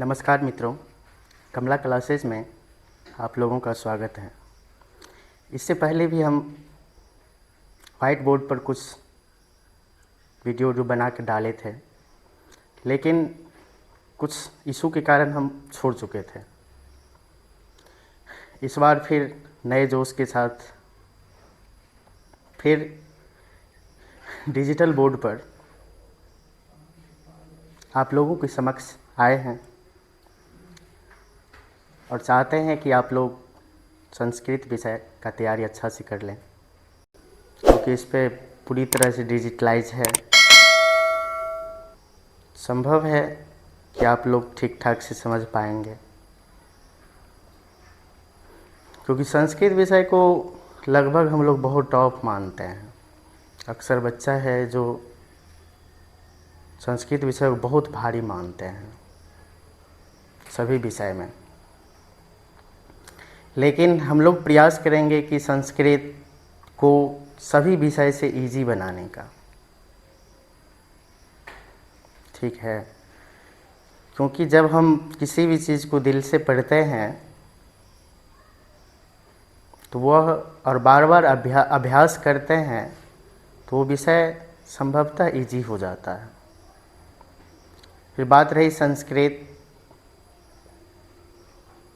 नमस्कार मित्रों, कमला क्लासेस में आप लोगों का स्वागत है। इससे पहले भी हम वाइट बोर्ड पर कुछ वीडियो बना के डाले थे, लेकिन कुछ इशू के कारण हम छोड़ चुके थे। इस बार फिर नए जोश के साथ फिर डिजिटल बोर्ड पर आप लोगों के समक्ष आए हैं और चाहते हैं कि आप लोग संस्कृत विषय का तैयारी अच्छा से कर लें, क्योंकि इस पे पूरी तरह से डिजिटलाइज है। संभव है कि आप लोग ठीक ठाक से समझ पाएंगे, क्योंकि संस्कृत विषय को लगभग हम लोग बहुत टॉप मानते हैं। अक्सर बच्चा है जो संस्कृत विषय को बहुत भारी मानते हैं सभी विषय में, लेकिन हम लोग प्रयास करेंगे कि संस्कृत को सभी विषय से इजी बनाने का। ठीक है, क्योंकि जब हम किसी भी चीज़ को दिल से पढ़ते हैं तो वह और बार बार अभ्यास करते हैं तो वो विषय संभवतः इजी हो जाता है। फिर बात रही संस्कृत,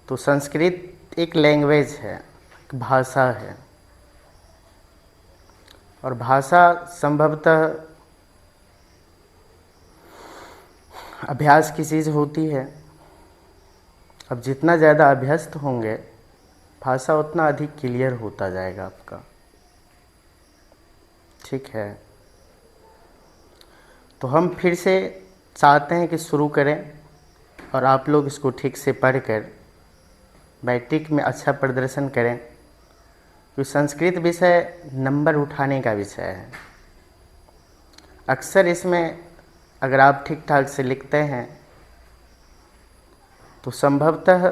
तो संस्कृत एक लैंग्वेज है, एक भाषा है, और भाषा संभवतः अभ्यास की चीज़ होती है। अब जितना ज़्यादा अभ्यस्त होंगे भाषा उतना अधिक क्लियर होता जाएगा आपका। ठीक है, तो हम फिर से चाहते हैं कि शुरू करें और आप लोग इसको ठीक से पढ़कर मैट्रिक में अच्छा प्रदर्शन करें, क्योंकि संस्कृत विषय नंबर उठाने का विषय है। अक्सर इसमें अगर आप ठीक ठाक से लिखते हैं तो संभवतः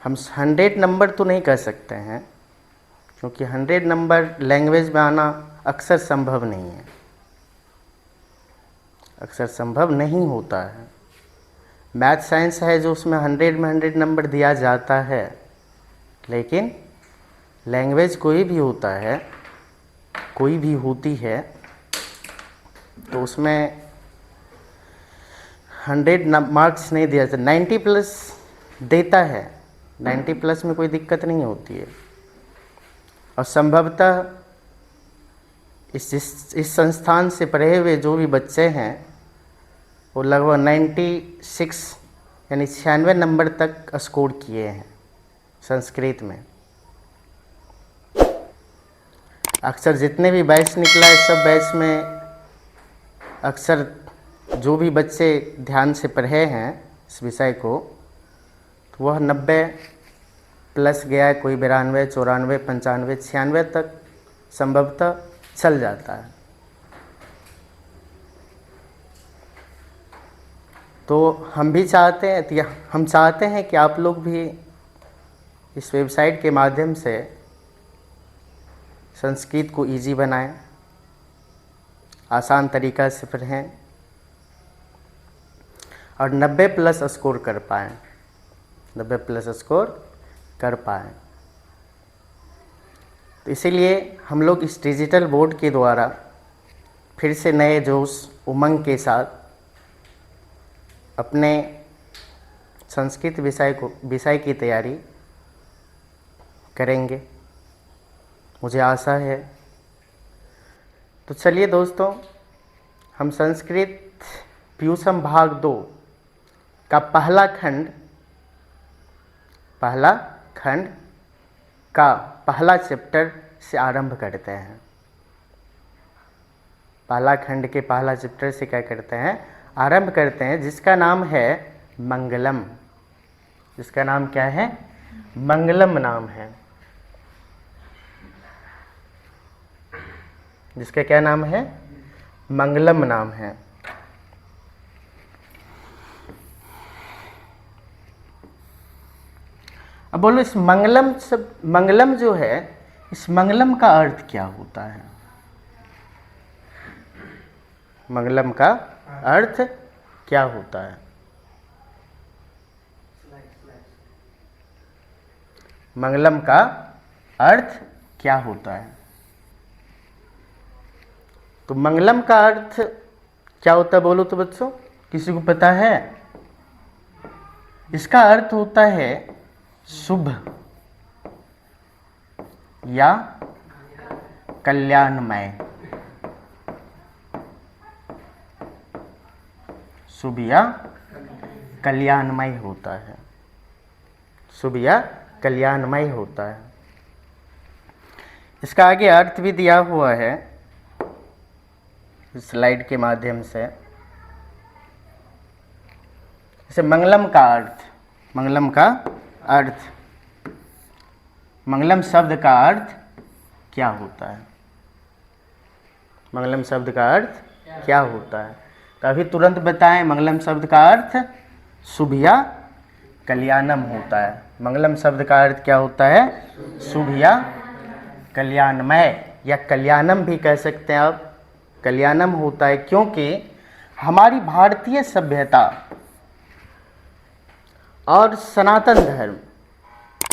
हम 100 नंबर तो नहीं कर सकते हैं, क्योंकि 100 नंबर लैंग्वेज में आना अक्सर संभव नहीं है, अक्सर संभव नहीं होता है। मैथ साइंस है जो उसमें 100 में 100 नंबर दिया जाता है, लेकिन लैंग्वेज कोई भी होता है, कोई भी होती है, तो उसमें 100 मार्क्स नहीं दिया जाता, 90 प्लस देता है। 90 प्लस में कोई दिक्कत नहीं होती है। और संभवतः इस संस्थान से पढ़े हुए जो भी बच्चे हैं वो लगभग 96 यानी 96 नंबर तक स्कोर किए हैं संस्कृत में। अक्सर जितने भी बैच निकला है सब बैच में अक्सर जो भी बच्चे ध्यान से पढ़े हैं इस विषय को, तो वह 90 प्लस गया है, कोई 92, 94, 95, 96 तक संभवतः चल जाता है। तो हम भी चाहते हैं, हम चाहते हैं कि आप लोग भी इस वेबसाइट के माध्यम से संस्कृत को इजी बनाएं, आसान तरीक़ा से पढ़ें और 90 प्लस स्कोर कर पाएँ, 90 प्लस स्कोर कर पाएँ। तो इसीलिए हम लोग इस डिजिटल बोर्ड के द्वारा फिर से नए जोश उमंग के साथ अपने संस्कृत विषय की तैयारी करेंगे, मुझे आशा है। तो चलिए दोस्तों, हम संस्कृत प्यूसम भाग 2 का पहला खंड का पहला चैप्टर से आरंभ करते हैं। पहला खंड के पहला चैप्टर से क्या करते हैं, आरंभ करते हैं, जिसका नाम है मंगलम। जिसका नाम क्या है, मंगलम नाम है। जिसका क्या नाम है, मंगलम नाम है। अब बोलो, इस मंगलम जो है, इस मंगलम का अर्थ क्या होता है? मंगलम का अर्थ क्या होता है? मंगलम का अर्थ क्या होता है? तो मंगलम का अर्थ क्या होता है बोलो तो बच्चों, किसी को पता है? इसका अर्थ होता है शुभ या कल्याणमय। शुभ या कल्याणमय होता है, शुभ या कल्याणमय होता है। इसका आगे अर्थ भी दिया हुआ है स्लाइड के माध्यम से। जैसे मंगलम का अर्थ, मंगलम का अर्थ, मंगलम शब्द का अर्थ क्या होता है? मंगलम शब्द का अर्थ क्या होता है? तो अभी तुरंत बताएं। मंगलम शब्द का अर्थ शुभ या कल्याणम होता है। मंगलम शब्द का अर्थ क्या होता है? शुभ या कल्याणमय, या कल्याणम भी कह सकते हैं आप। कल्याणम होता है क्योंकि हमारी भारतीय सभ्यता और सनातन धर्म,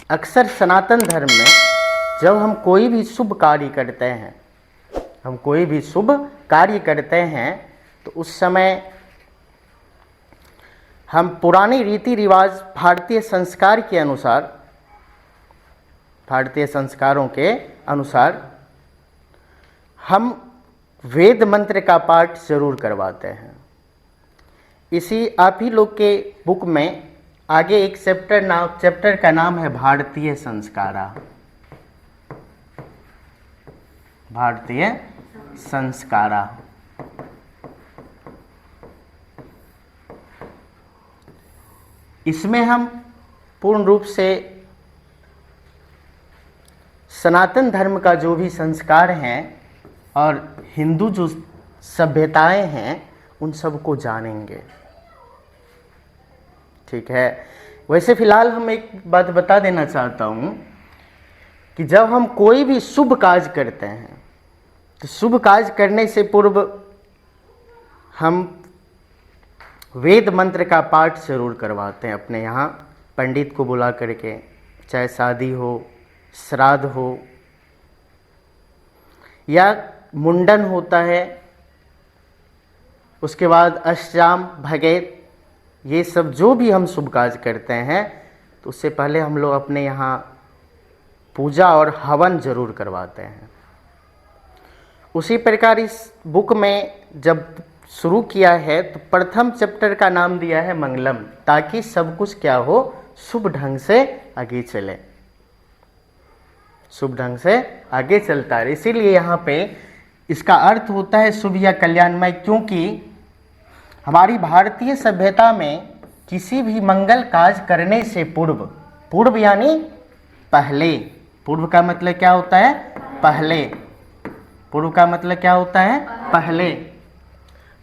अक्सर सनातन धर्म में जब हम कोई भी शुभ कार्य करते हैं, हम कोई भी शुभ कार्य करते हैं, तो उस समय हम पुराने रीति रिवाज, भारतीय संस्कार के अनुसार, भारतीय संस्कारों के अनुसार हम वेद मंत्र का पाठ जरूर करवाते हैं। इसी आप ही लोग के बुक में आगे एक चैप्टर का नाम है भारतीय संस्कारा, भारतीय संस्कारा। इसमें हम पूर्ण रूप से सनातन धर्म का जो भी संस्कार हैं और हिंदू जो सभ्यताएं हैं उन सब को जानेंगे। ठीक है। वैसे फिलहाल हम एक बात बता देना चाहता हूँ कि जब हम कोई भी शुभ कार्य करते हैं तो शुभ कार्य करने से पूर्व हम वेद मंत्र का पाठ जरूर करवाते हैं अपने यहाँ पंडित को बुला करके, चाहे शादी हो, श्राद्ध हो या मुंडन होता है, उसके बाद अष्टयाम भगैत, ये सब जो भी हम शुभ कार्य करते हैं तो उससे पहले हम लोग अपने यहाँ पूजा और हवन जरूर करवाते हैं। उसी प्रकार इस बुक में जब शुरू किया है तो प्रथम चैप्टर का नाम दिया है मंगलम, ताकि सब कुछ क्या हो, शुभ ढंग से आगे चले, शुभ ढंग से आगे चलता है। इसीलिए यहाँ पे इसका अर्थ होता है शुभ या कल्याणमय, क्योंकि हमारी भारतीय सभ्यता में किसी भी मंगल कार्य करने से पूर्व, पूर्व यानी पहले, पूर्व का मतलब क्या होता है? पहले। पूर्व का मतलब क्या होता है? पहले।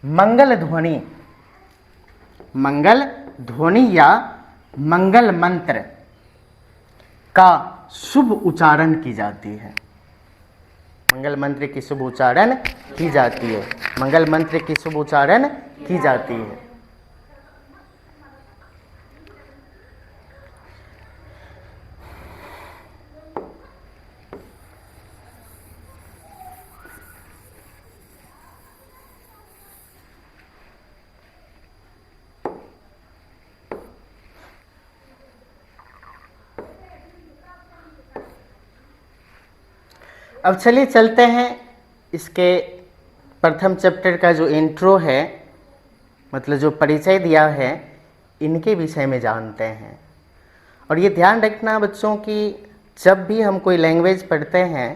मंगल ध्वनि, मंगल ध्वनि या मंगल मंत्र का शुभ उच्चारण की जाती है। मंगल मंत्र की शुभ उच्चारण की जाती है, मंगल मंत्र की शुभ उच्चारण की जाती है। अब चलिए चलते हैं इसके प्रथम चैप्टर का जो इंट्रो है, मतलब जो परिचय दिया है, इनके विषय में जानते हैं। और ये ध्यान रखना बच्चों कि जब भी हम कोई लैंग्वेज पढ़ते हैं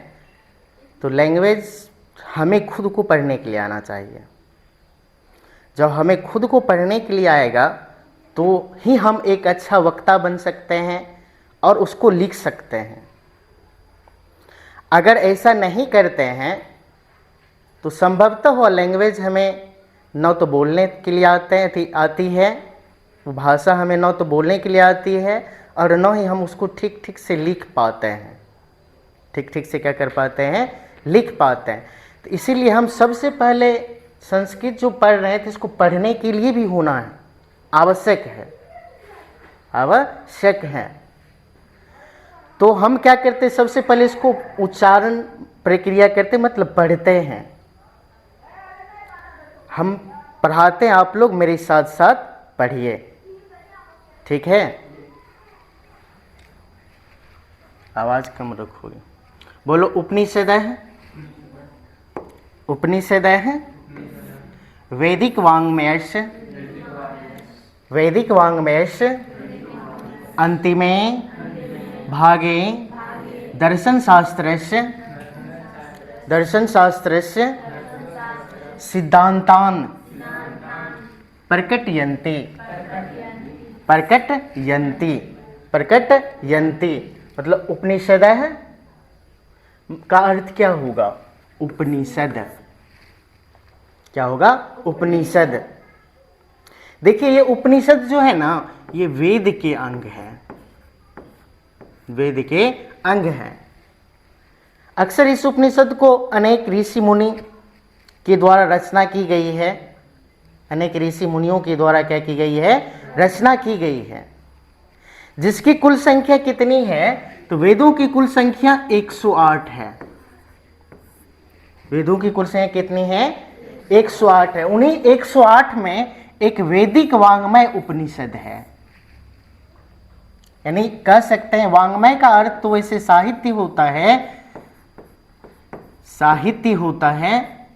तो लैंग्वेज हमें खुद को पढ़ने के लिए आना चाहिए। जब हमें खुद को पढ़ने के लिए आएगा तो ही हम एक अच्छा वक्ता बन सकते हैं और उसको लिख सकते हैं। अगर ऐसा नहीं करते हैं तो संभवतः वह लैंग्वेज हमें न तो बोलने के लिए आती है, वो भाषा हमें न तो बोलने के लिए आती है और न ही हम उसको ठीक ठीक से लिख पाते हैं, ठीक ठीक से क्या कर पाते हैं, लिख पाते हैं। तो इसीलिए हम सबसे पहले संस्कृत जो पढ़ रहे थे इसको पढ़ने के लिए भी होना है, आवश्यक है, आवश्यक है। तो हम क्या करते हैं, सबसे पहले इसको उच्चारण प्रक्रिया करते, मतलब पढ़ते हैं। हम पढ़ाते हैं, आप लोग मेरे साथ साथ पढ़िए, ठीक है। आवाज कम रखोगे। बोलो उपनिषद है, उपनिषद है वैदिक वाङ्मयस्य, वैदिक वाङ्मयस्य अंतिमे भागे दर्शन शास्त्रस्य, दर्शन शास्त्रस्य सिद्धांतान प्रकटयन्ति, प्रकटयन्ति, प्रकटयन्ति। मतलब उपनिषद है का अर्थ क्या होगा, उपनिषद क्या होगा, उपनिषद। देखिए ये उपनिषद जो है ना, ये वेद के अंग है, वेद के अंग है। अक्सर इस उपनिषद को अनेक ऋषि मुनि के द्वारा रचना की गई है, अनेक ऋषि मुनियों के द्वारा क्या की गई है, रचना की गई है। जिसकी कुल संख्या कितनी है, तो वेदों की कुल संख्या 108 है। वेदों की कुल संख्या कितनी है, 108 है। उन्हीं 108 में एक वैदिक वाङ्मय उपनिषद है। यानी कह सकते हैं वाङ्मय का अर्थ तो वैसे साहित्य होता है, साहित्य होता है,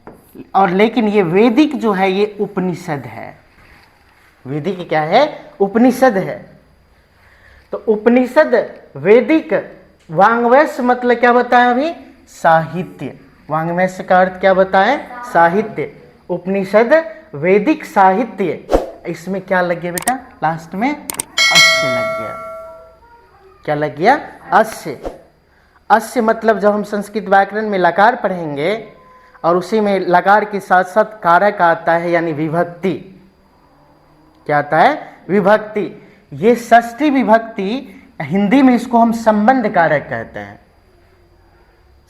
और लेकिन ये वैदिक जो है ये उपनिषद है। वैदिक क्या है, उपनिषद है। तो उपनिषद वैदिक, वाङ्मयस्य मतलब क्या बताया अभी, साहित्य। वाङ्मयस्य का अर्थ क्या बताएं, साहित्य। उपनिषद वैदिक साहित्य। इसमें क्या लग गया बेटा, लास्ट में अस्य लग गया। क्या लग गया, अस्य। अस्य मतलब जब हम संस्कृत व्याकरण में लकार पढ़ेंगे और उसी में लकार के साथ साथ कारक आता है, यानी विभक्ति। क्या आता है, विभक्ति। ये षष्ठी विभक्ति, हिंदी में इसको हम संबंध कारक कहते हैं।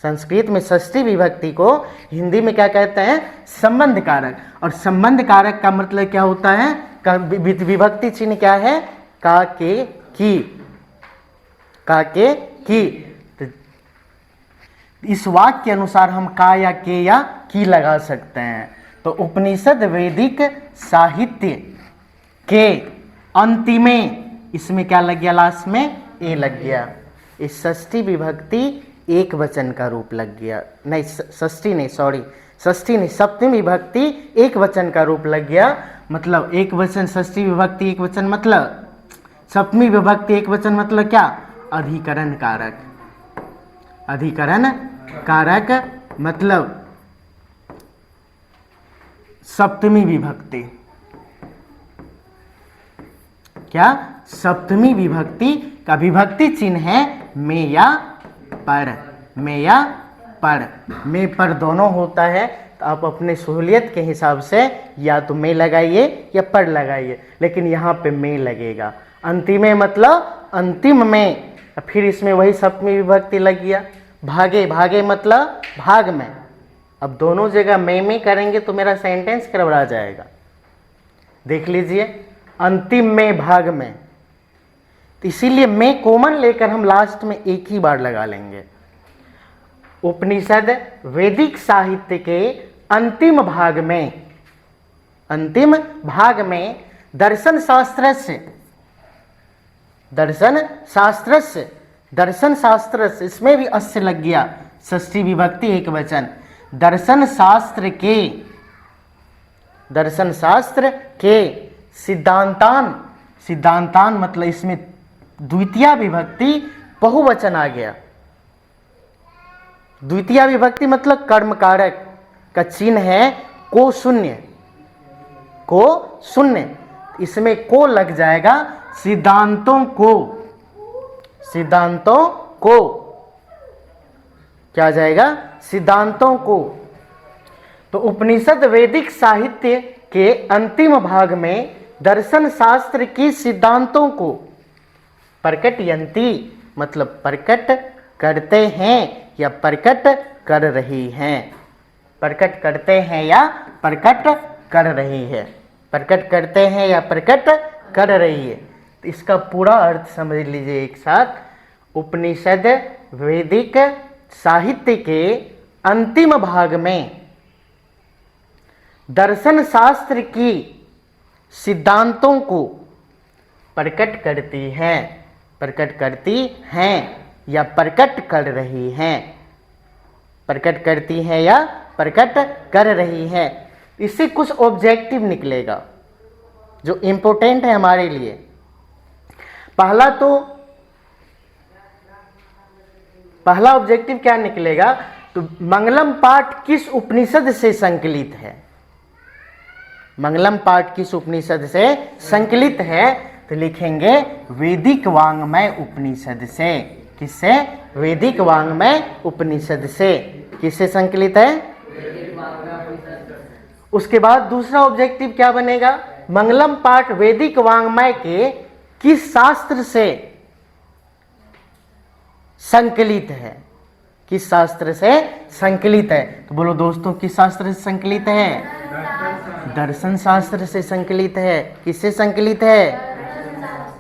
संस्कृत में षष्ठी विभक्ति को हिंदी में क्या कहते हैं, संबंध कारक। और संबंध कारक का मतलब क्या होता है, विभक्ति चिन्ह क्या है, का के की, का के की। इस वाक्य के अनुसार हम का या के या की लगा सकते हैं। तो उपनिषद वैदिक साहित्य के अंतिमे, इसमें क्या लग गया, लास्ट में ए लग गया। इस षष्ठी विभक्ति एक वचन का रूप लग गया, नहीं षष्ठी नहीं, सॉरी षष्ठी नहीं, सप्तमी विभक्ति एक वचन का रूप लग गया। मतलब एक वचन, षष्ठी विभक्ति एक वचन मतलब, सप्तमी विभक्ति एक वचन मतलब क्या, अधिकरण कारक। अधिकरण कारक मतलब सप्तमी विभक्ति। क्या, सप्तमी विभक्ति का विभक्ति चिन्ह है में या पर, में या पर। में पर दोनों होता है, तो आप अपने सहूलियत के हिसाब से या तो में लगाइए या पर लगाइए, लेकिन यहाँ पे में लगेगा। अंतिमे मतलब अंतिम में, फिर इसमें वही सप्तमी विभक्ति लग गया। भागे, भागे मतलब भाग में। अब दोनों जगह में करेंगे तो मेरा सेंटेंस गड़बड़ा जाएगा। देख लीजिए, अंतिम में, भाग में, तो इसीलिए में कॉमन लेकर हम लास्ट में एक ही बार लगा लेंगे। उपनिषद वैदिक साहित्य के अंतिम भाग में, अंतिम भाग में दर्शन शास्त्र से, दर्शन शास्त्र से, दर्शन शास्त्र से, इसमें भी अस्य लग गया, षष्ठी विभक्ति एक वचन। दर्शन शास्त्र के, दर्शन शास्त्र के सिद्धांतान, सिद्धांतान मतलब इसमें द्वितीय विभक्ति बहुवचन आ गया। द्वितीय विभक्ति मतलब कर्म कारक का चिन्ह है को शून्य, को शून्य। इसमें को लग जाएगा, सिद्धांतों को, सिद्धांतों को क्या आ जाएगा, सिद्धांतों को। तो उपनिषद वैदिक साहित्य के अंतिम भाग में दर्शन शास्त्र की सिद्धांतों को प्रकटयन्ति मतलब प्रकट करते हैं या प्रकट कर रही हैं, प्रकट करते हैं या प्रकट कर रही है, प्रकट करते हैं या प्रकट कर रही है। तो इसका पूरा अर्थ समझ लीजिए एक साथ। उपनिषद वैदिक साहित्य के अंतिम भाग में दर्शन शास्त्र की सिद्धांतों को प्रकट करती हैं, प्रकट करती हैं या प्रकट कर रही हैं, प्रकट करती हैं या प्रकट कर रही हैं। इससे कुछ ऑब्जेक्टिव निकलेगा जो इम्पोर्टेंट है हमारे लिए। पहला ऑब्जेक्टिव क्या निकलेगा, तो मंगलम पाठ किस उपनिषद से संकलित है, मंगलम पाठ किस उपनिषद से संकलित है, तो लिखेंगे वैदिक वाङ्मय उपनिषद से। किससे? वैदिक वाङ्मय उपनिषद से। किससे संकलित है? उसके बाद दूसरा ऑब्जेक्टिव क्या बनेगा, मंगलम पाठ वैदिक वाङ्मय के किस शास्त्र से संकलित है, किस शास्त्र से संकलित है। तो बोलो दोस्तों, किस शास्त्र से संकलित है? दर्शन शास्त्र से संकलित है। किससे संकलित है?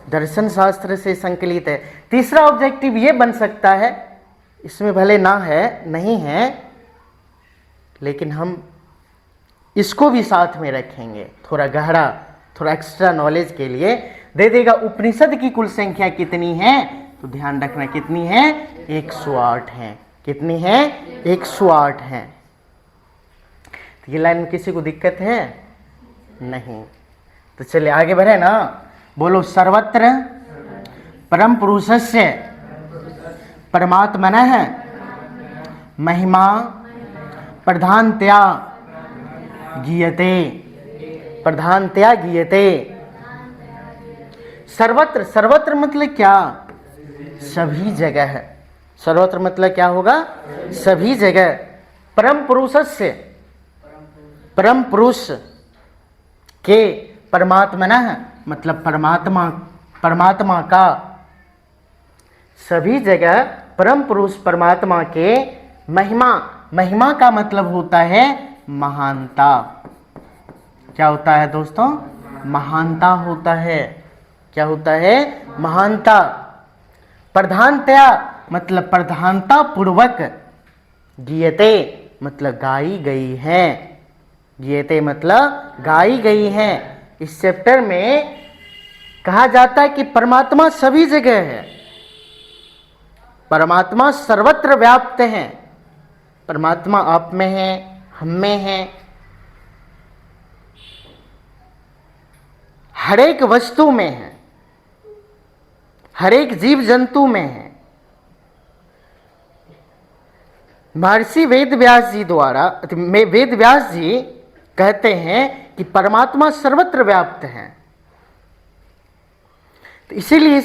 दर्शन शास्त्र से संकलित है। तीसरा ऑब्जेक्टिव ये बन सकता है, इसमें भले ना है, नहीं है, लेकिन हम इसको भी साथ में रखेंगे, थोड़ा गहरा, थोड़ा एक्स्ट्रा नॉलेज के लिए दे देगा। उपनिषद की कुल संख्या कितनी है, तो ध्यान रखना कितनी है, 108 है। कितनी है? 108 है। तो ये लाइन में किसी को दिक्कत है? नहीं। तो चलिए आगे बढ़े ना। बोलो, सर्वत्र परम पुरुषस्य परमात्मनः महिमा प्रधानतया गीयते, प्रधानतया गीयते। सर्वत्र, सर्वत्र मतलब क्या? सभी जगह है। सर्वत्र मतलब क्या होगा? सभी जगह। परम पुरुषस्य, परम पुरुष के, परमात्मनः मतलब परमात्मा, परमात्मा का, सभी जगह परम पुरुष परमात्मा के महिमा, महिमा का मतलब होता है महानता। क्या होता है दोस्तों? महानता होता है। क्या होता है? महानता। प्रधानतया मतलब प्रधानता पूर्वक, गीयते मतलब गाई गई है, गीयते मतलब गाई गई है। इस चैप्टर में कहा जाता है कि परमात्मा सभी जगह है, परमात्मा सर्वत्र व्याप्त है। परमात्मा आप में है, हम में है, हर एक वस्तु में है, हर एक जीव जंतु में है। महर्षि वेद व्यास जी द्वारा, वेद व्यास जी कहते हैं कि परमात्मा सर्वत्र व्याप्त है। तो इसीलिए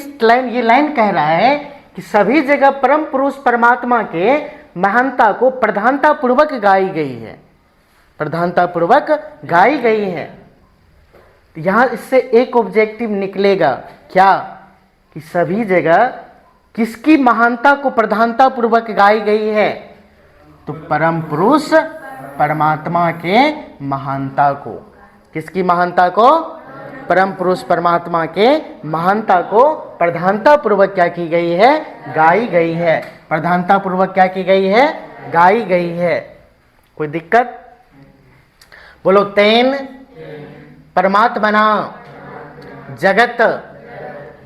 ये लाइन कह रहा है कि सभी जगह परम पुरुष परमात्मा के महानता को प्रधानता पूर्वक गाई गई है, प्रधानता पूर्वक गाई गई है। तो यहां इससे एक ऑब्जेक्टिव निकलेगा, क्या? कि सभी जगह किसकी महानता को प्रधानता पूर्वक गाई गई है, तो परम पुरुष परमात्मा के महानता को। किसकी महानता को? परम पुरुष परमात्मा के महानता को प्रधानता पूर्वक क्या की गई है? गाई गई है। प्रधानता पूर्वक क्या की गई है? गाई गई है। कोई दिक्कत? बोलो, तेन परमात्मना जगत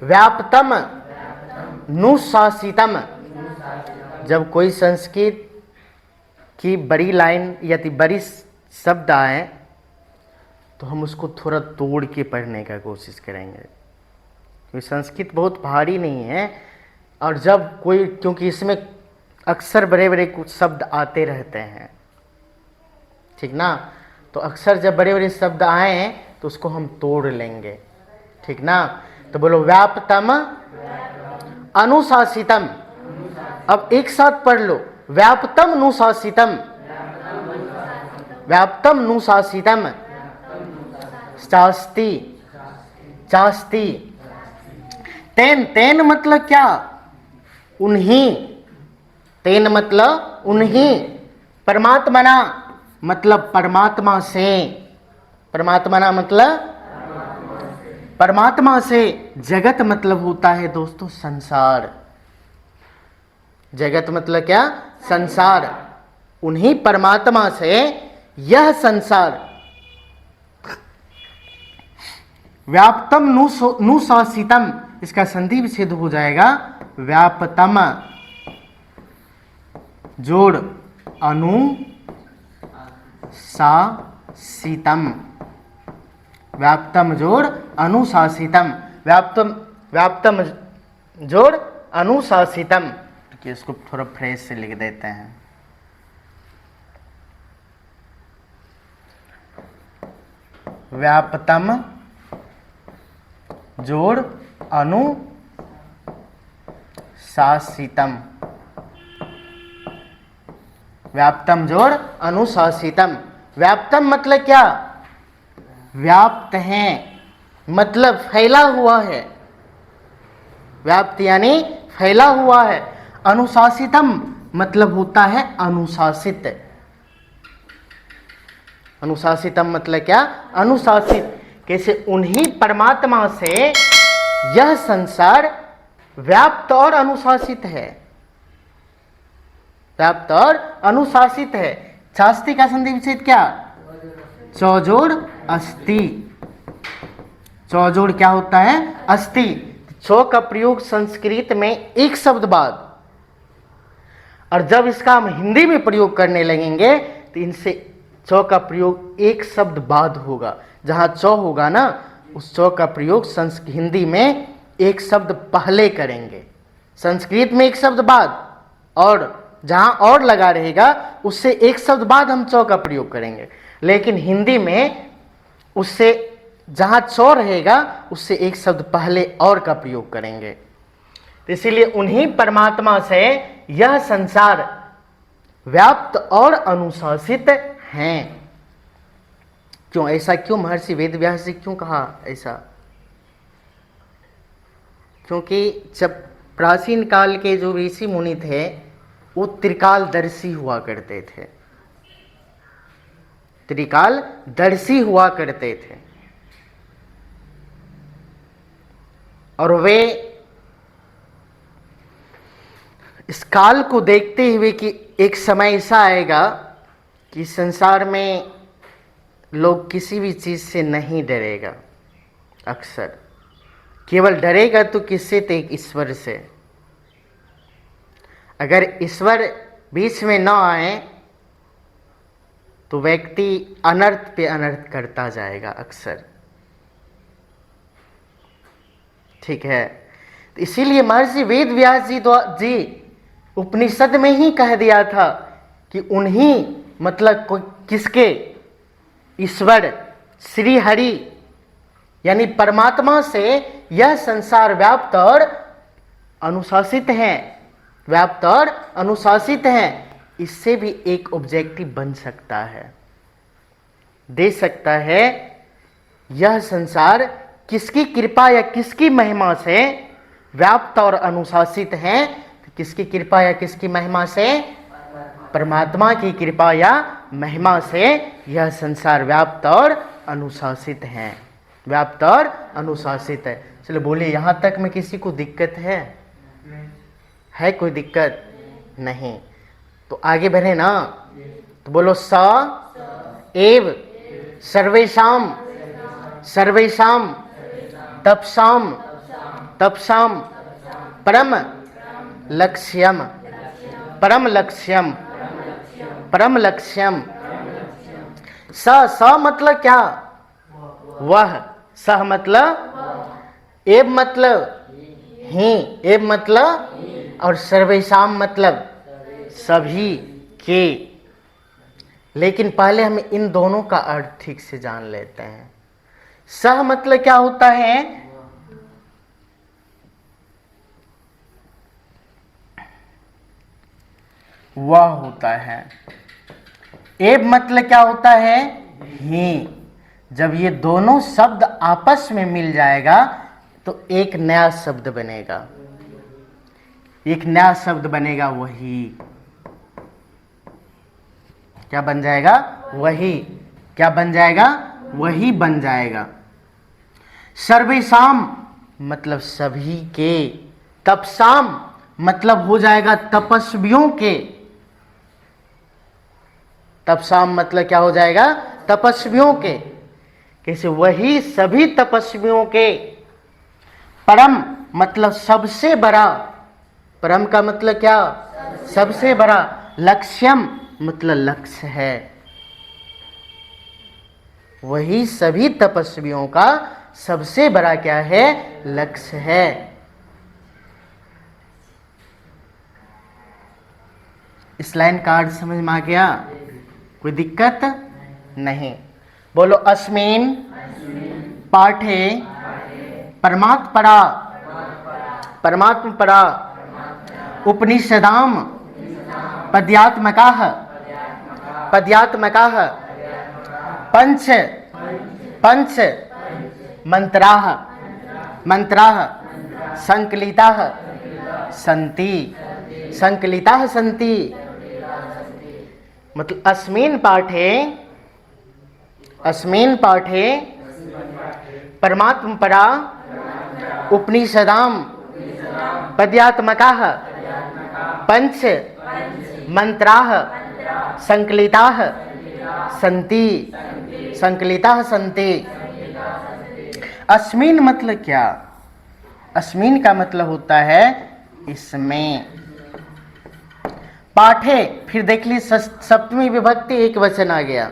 व्याप्तम नुशासितम। जब कोई संस्कृत की बड़ी लाइन या बड़ी शब्द आए तो हम उसको थोड़ा तोड़ के पढ़ने का कोशिश करेंगे, क्योंकि संस्कृत बहुत भारी नहीं है। और जब कोई, क्योंकि इसमें अक्सर बड़े बड़े कुछ शब्द आते रहते हैं, ठीक ना, तो अक्सर जब बड़े बड़े शब्द आए तो उसको हम तोड़ लेंगे, ठीक ना। तो बोलो, व्याप्तम अनुशासितम। अब एक साथ पढ़ लो, व्याप्तम नुशासितम, व्याप्तम नुशासितम, चास्ति, चास्ति। तेन, तेन मतलब क्या? उन्हीं, तेन मतलब उन्हीं, परमात्मना मतलब परमात्मा से, परमात्मा ना मतलब परमात्मा से। जगत मतलब होता है दोस्तों संसार। जगत मतलब क्या? संसार। उन्हीं परमात्मा से यह संसार व्याप्तम नुशासितम, इसका संधि विच्छेद हो जाएगा व्यापतम जोड़ अनुशासितम, व्याप्तम जोड़ अनुशासितम, व्याप्तम जोड़ अनुशासितम। कि इसको थोड़ा फ्रेश से लिख देते हैं। व्याप्तम जोड़ अनुशासितम, व्याप्तम जोड़ अनुशासितम। व्याप्तम मतलब क्या? व्याप्त है मतलब फैला हुआ है, व्याप्त यानी फैला हुआ है। अनुशासितम मतलब होता है अनुशासित। अनुशासितम मतलब क्या? अनुशासित। कैसे? उन्हीं परमात्मा से यह संसार व्याप्त और अनुशासित है, व्याप्त और अनुशासित है। शास्त्री का संधि विच्छेद क्या? चौजोड़ अस्थि। चौजोड़ क्या होता है? अस्थि। चौ का प्रयोग संस्कृत में एक शब्द बाद, और जब इसका हम हिंदी में प्रयोग करने लगेंगे तो इनसे चौ का प्रयोग एक शब्द बाद होगा। जहां चौ होगा ना, उस चौ का प्रयोग हिंदी में एक शब्द पहले करेंगे, संस्कृत में एक शब्द बाद, और जहां और लगा रहेगा उससे एक शब्द बाद हम चौ का प्रयोग करेंगे। लेकिन हिंदी में उससे जहां चौ रहेगा उससे एक शब्द पहले और का प्रयोग करेंगे। तो इसीलिए उन्हीं परमात्मा से यह संसार व्याप्त और अनुशासित हैं। क्यों ऐसा? क्यों महर्षि वेदव्यास जी क्यों कहा ऐसा? क्योंकि जब प्राचीन काल के जो ऋषि मुनि थे वो त्रिकालदर्शी हुआ करते थे, त्रिकालदर्शी हुआ करते थे, और वे इस काल को देखते हुए कि एक समय ऐसा आएगा कि संसार में लोग किसी भी चीज से नहीं डरेगा। अक्सर केवल डरेगा तो किससे? तो एक ईश्वर से। अगर ईश्वर बीच में न आए तो व्यक्ति अनर्थ पे अनर्थ करता जाएगा अक्सर। ठीक है, तो इसीलिए महर्षि वेदव्यास जी उपनिषद में ही कह दिया था कि उन्हीं मतलब किसके? ईश्वर श्री हरि यानी परमात्मा से यह संसार व्याप्त और अनुशासित है, व्याप्त और अनुशासित है। इससे भी एक ऑब्जेक्टिव बन सकता है, दे सकता है। यह संसार किसकी कृपा या किसकी महिमा से व्याप्त और अनुशासित है? किसकी कृपा या किसकी महिमा से? परमात्मा की कृपा या महिमा से यह संसार व्याप्त और अनुशासित है, व्याप्त और अनुशासित है। चलो बोलिए, यहां तक में किसी को दिक्कत है कोई दिक्कत? नहीं। तो आगे बढ़े ना, तो बोलो स एव सर्वेषाम सर्वेषाम तपसाम तपसाम परम लक्ष्यम परम लक्ष्यम परम लक्ष्यम। स मतलब क्या? वह। सह मतलब एव मतलब ही, एव मतलब, और सर्वेषाम मतलब सभी के। लेकिन पहले हम इन दोनों का अर्थ ठीक से जान लेते हैं। सह मतलब क्या होता है? वह होता है। एव मतलब क्या होता है? ही। जब ये दोनों शब्द आपस में मिल जाएगा तो एक नया शब्द बनेगा, एक नया शब्द बनेगा वही। क्या बन जाएगा? वही। क्या बन जाएगा? वही बन जाएगा। सर्वेशाम मतलब सभी के, तपसाम मतलब हो जाएगा तपस्वियों के। तपसाम मतलब क्या हो जाएगा? तपस्वियों के। कैसे? वही सभी तपस्वियों के। परम मतलब सबसे बड़ा। परम का मतलब क्या? सबसे बड़ा। लक्ष्यम मतलब लक्ष्य है। वही सभी तपस्वियों का सबसे बड़ा क्या है? लक्ष्य है। इस लाइन का अर्थ समझ में आ गया? कोई दिक्कत नहीं। बोलो, अस्मिन पाठे परमात्परा परमात्मपरा उपनिषदाम पद्यात्मकाः पद्यात्मकाः पंच पंच मंत्राः मंत्राः संकलिताः सन्ति संकलिताः सन्ति। मतलब अस्मिन् पाठे परमात्मपरा उपनिषदाम पद्यात्मकाः पंच मंत्राः संकलिताः सन्ति संकलिताः सन्ति। अस्मिन् मतलब क्या? अस्मिन् का मतलब होता है इसमें। पाठे, फिर देख ली सप्तमी विभक्ति एक वचन आ गया।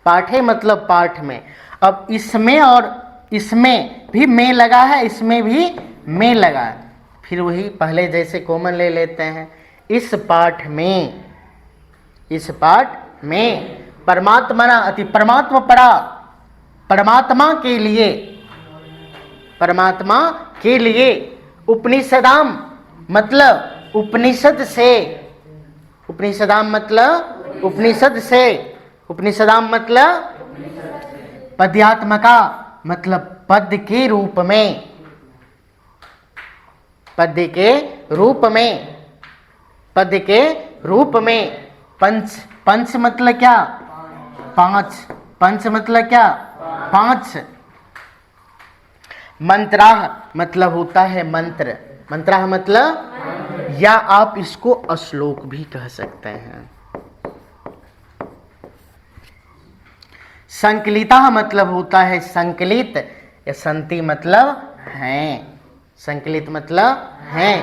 पाठे मतलब पाठ में। अब इसमें और इसमें भी में लगा है, इसमें भी में लगा है। फिर वही पहले जैसे कॉमन ले लेते हैं। इस पाठ में, इस पाठ में परमात्मना अति परमात्मा पड़ा, परमात्मा के लिए, परमात्मा के लिए। उपनिषदाम मतलब उपनिषद से, उपनिषदाम मतलब उपनिषद से, उपनिषदाम मतलब पद्यात्मका मतलब पद के रूप में, पद के रूप में, पद के रूप में। पंच, पंच मतलब क्या? पांच। पंच मतलब क्या? पांच। मंत्राह मतलब होता है मंत्र। मंत्राह मतलब, या आप इसको श्लोक भी कह सकते हैं। संकलिता मतलब होता है संकलित, या संति मतलब हैं। संकलित मतलब हैं।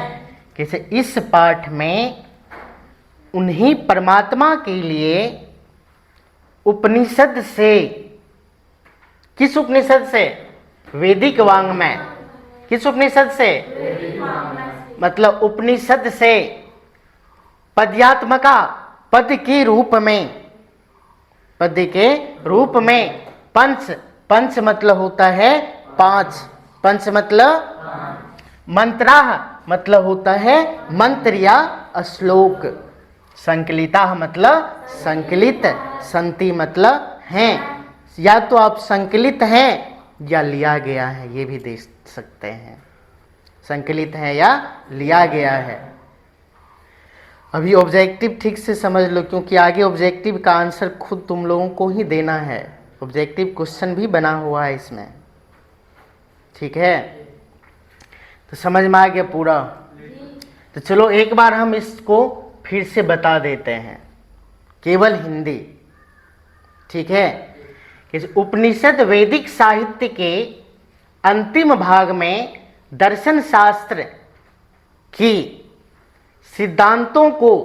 कैसे? इस पाठ में उन्हीं परमात्मा के लिए उपनिषद से, किस उपनिषद से? वैदिक वाङ्मय। किस उपनिषद से? मतलब उपनिषद से पद्यात्मका पद के रूप में, पद के रूप में। पंच, पंच मतलब होता है पांच। पंच मतलब मंत्राह मतलब होता है मंत्र या श्लोक। संकलिता मतलब संकलित, संति मतलब हैं। या तो आप संकलित हैं या लिया गया है, ये भी देख सकते हैं। संकलित है या लिया गया है। अभी ऑब्जेक्टिव ठीक से समझ लो, क्योंकि आगे ऑब्जेक्टिव का आंसर खुद तुम लोगों को ही देना है। ऑब्जेक्टिव क्वेश्चन भी बना हुआ है इसमें, ठीक है? तो समझ में आ गया पूरा? तो चलो एक बार हम इसको फिर से बता देते हैं, केवल हिंदी, ठीक है? कि उपनिषद वैदिक साहित्य के अंतिम भाग में दर्शन शास्त्र की सिद्धांतों को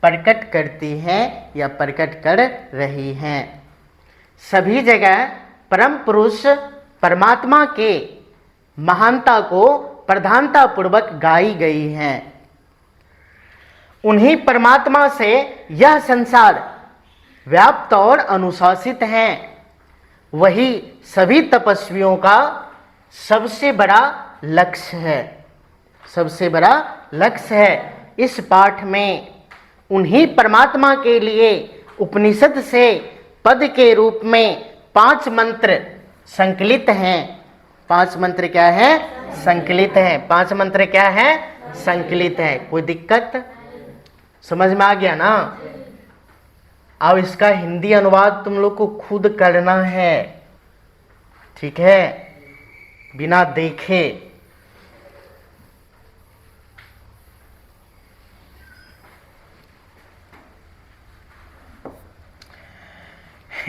प्रकट करती हैं या प्रकट कर रही हैं। सभी जगह परम पुरुष परमात्मा के महानता को प्रधानता पूर्वक गाई गई हैं। उन्हीं परमात्मा से यह संसार व्याप्त और अनुशासित है। वही सभी तपस्वियों का सबसे बड़ा लक्ष्य है, सबसे बड़ा लक्ष्य है। इस पाठ में उन्हीं परमात्मा के लिए उपनिषद से पद के रूप में 5 मंत्र संकलित हैं। 5 मंत्र क्या है? संकलित हैं। 5 मंत्र क्या है? संकलित है। कोई दिक्कत? समझ में आ गया ना? अब इसका हिंदी अनुवाद तुम लोग को खुद करना है, ठीक है, बिना देखे।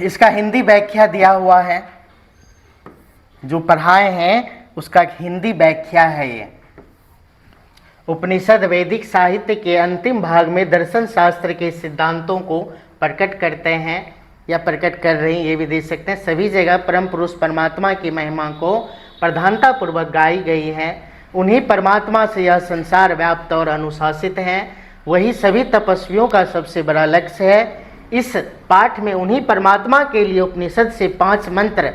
इसका हिंदी व्याख्या दिया हुआ है, जो पढ़ाए हैं उसका हिंदी व्याख्या है ये। उपनिषद वैदिक साहित्य के अंतिम भाग में दर्शन शास्त्र के सिद्धांतों को प्रकट करते हैं या प्रकट कर रहे हैं, ये भी देख सकते हैं। सभी जगह परम पुरुष परमात्मा की महिमा को प्रधानता पूर्वक गाई गई है। उन्हीं परमात्मा से यह संसार व्याप्त और अनुशासित है। वही सभी तपस्वियों का सबसे बड़ा लक्ष्य है। इस पाठ में उन्हीं परमात्मा के लिए उपनिषद से 5 मंत्र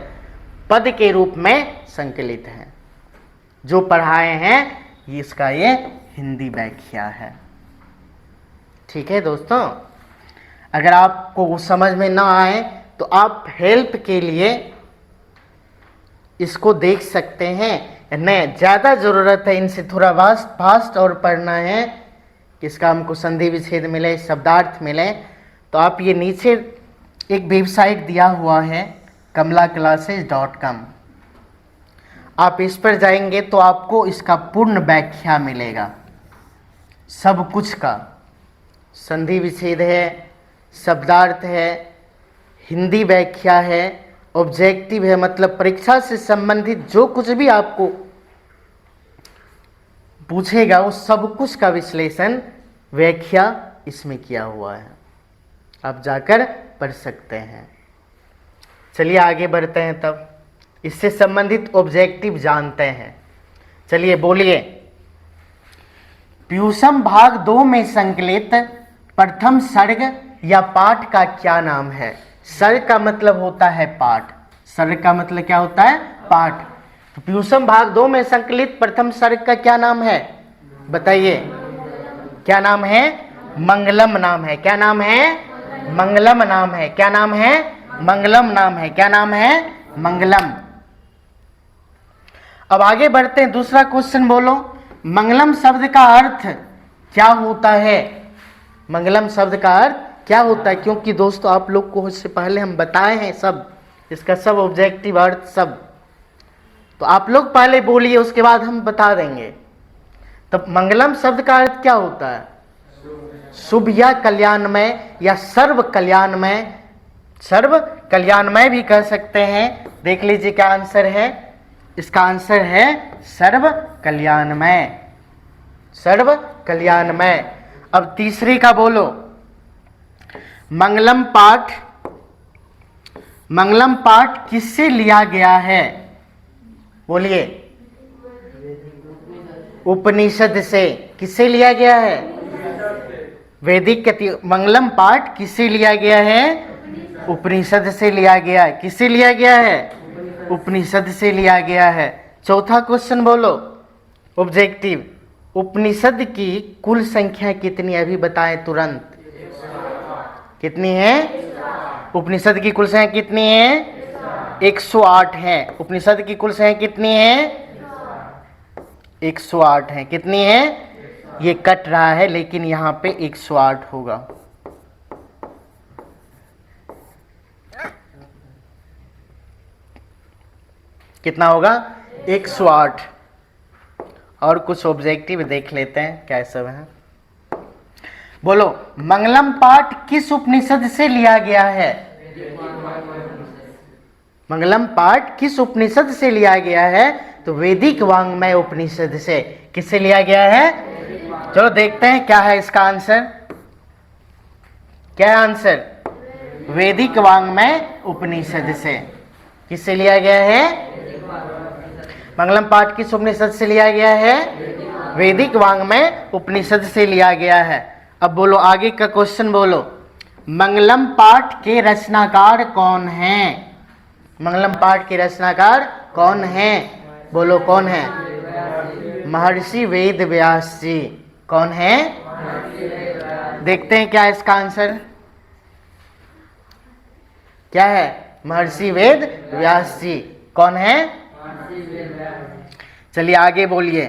पद के रूप में संकलित हैं। जो पढ़ाए हैं इसका ये हिंदी व्याख्या है। ठीक है दोस्तों, अगर आपको समझ में ना आए तो आप हेल्प के लिए इसको देख सकते हैं। नहीं, ज़्यादा ज़रूरत है इनसे थोड़ा फास्ट और पढ़ना है, इसका हमको संधि विच्छेद मिले, शब्दार्थ मिले, तो आप ये नीचे एक वेबसाइट दिया हुआ है kamlaclasses.com, आप इस पर जाएंगे तो आपको इसका पूर्ण व्याख्या मिलेगा, सब कुछ का। संधि विच्छेद है, शब्दार्थ है, हिंदी व्याख्या है, ऑब्जेक्टिव है, मतलब परीक्षा से संबंधित जो कुछ भी आपको पूछेगा वो सब कुछ का विश्लेषण, व्याख्या इसमें किया हुआ है। आप जाकर पढ़ सकते हैं। चलिए आगे बढ़ते हैं, तब इससे संबंधित ऑब्जेक्टिव जानते हैं। चलिए बोलिए, प्यूसम भाग 2 में संकलित प्रथम सर्ग या पाठ का क्या नाम है? सर्ग का मतलब होता है पाठ। सर्ग का मतलब क्या होता है? पाठ। तो प्यूसम भाग 2 में संकलित प्रथम सर्ग का क्या नाम है? बताइए, क्या नाम है? मंगलम नाम है। क्या नाम है? मंगलम नाम है। क्या नाम है? मंगलम नाम है। क्या नाम है? मंगलम। अब आगे बढ़ते हैं, दूसरा क्वेश्चन बोलो, मंगलम शब्द का अर्थ क्या होता है? मंगलम शब्द का अर्थ क्या होता है? क्योंकि दोस्तों आप लोग को इससे पहले हम बताए हैं सब, इसका सब ऑब्जेक्टिव अर्थ सब, तो आप लोग पहले बोलिए, उसके बाद हम बता देंगे। तब मंगलम शब्द का अर्थ क्या होता है? शुभ या कल्याणमय या सर्व कल्याणमय, सर्व कल्याणमय भी कह सकते हैं। देख लीजिए क्या आंसर है, इसका आंसर है सर्व कल्याणमय, सर्व कल्याणमय। अब तीसरी का बोलो, मंगलम पाठ, मंगलम पाठ किससे लिया गया है? बोलिए, उपनिषद से। किससे लिया गया है? वैदिक मंगलम पाठ किससे लिया गया है? उपनिषद से लिया गया है। किससे लिया गया है? उपनिषद से लिया गया है। चौथा क्वेश्चन बोलो, ऑब्जेक्टिव, उपनिषद की कुल संख्या कितनी? अभी बताएं तुरंत, कितनी है? उपनिषद की कुल संख्या कितनी है? 108 है। उपनिषद की कुल संख्या कितनी है? 108 है। कितनी है? ये कट रहा है लेकिन यहाँ पे 108 होगा। कितना होगा? 108। और कुछ ऑब्जेक्टिव देख लेते हैं क्या सब है। बोलो, मंगलम पाठ किस उपनिषद से लिया गया है? मंगलम पाठ किस उपनिषद से लिया गया है? तो वैदिक वांग्मय उपनिषद से। किससे लिया गया है? चलो देखते हैं क्या है इसका आंसर। क्या है आंसर? वैदिक वांग्मय उपनिषद से। किससे लिया गया है? मंगलम पाठ किस उपनिषद से लिया गया है? वैदिक वांग्मय उपनिषद से लिया गया है। अब बोलो आगे का क्वेश्चन बोलो, मंगलम पाठ के रचनाकार कौन हैं? मंगलम पाठ के रचनाकार कौन हैं? बोलो कौन है? महर्षि वेद व्यास जी। कौन है? देखते हैं क्या है इसका आंसर। क्या है? महर्षि वेद व्यास जी। कौन है? चलिए आगे बोलिए,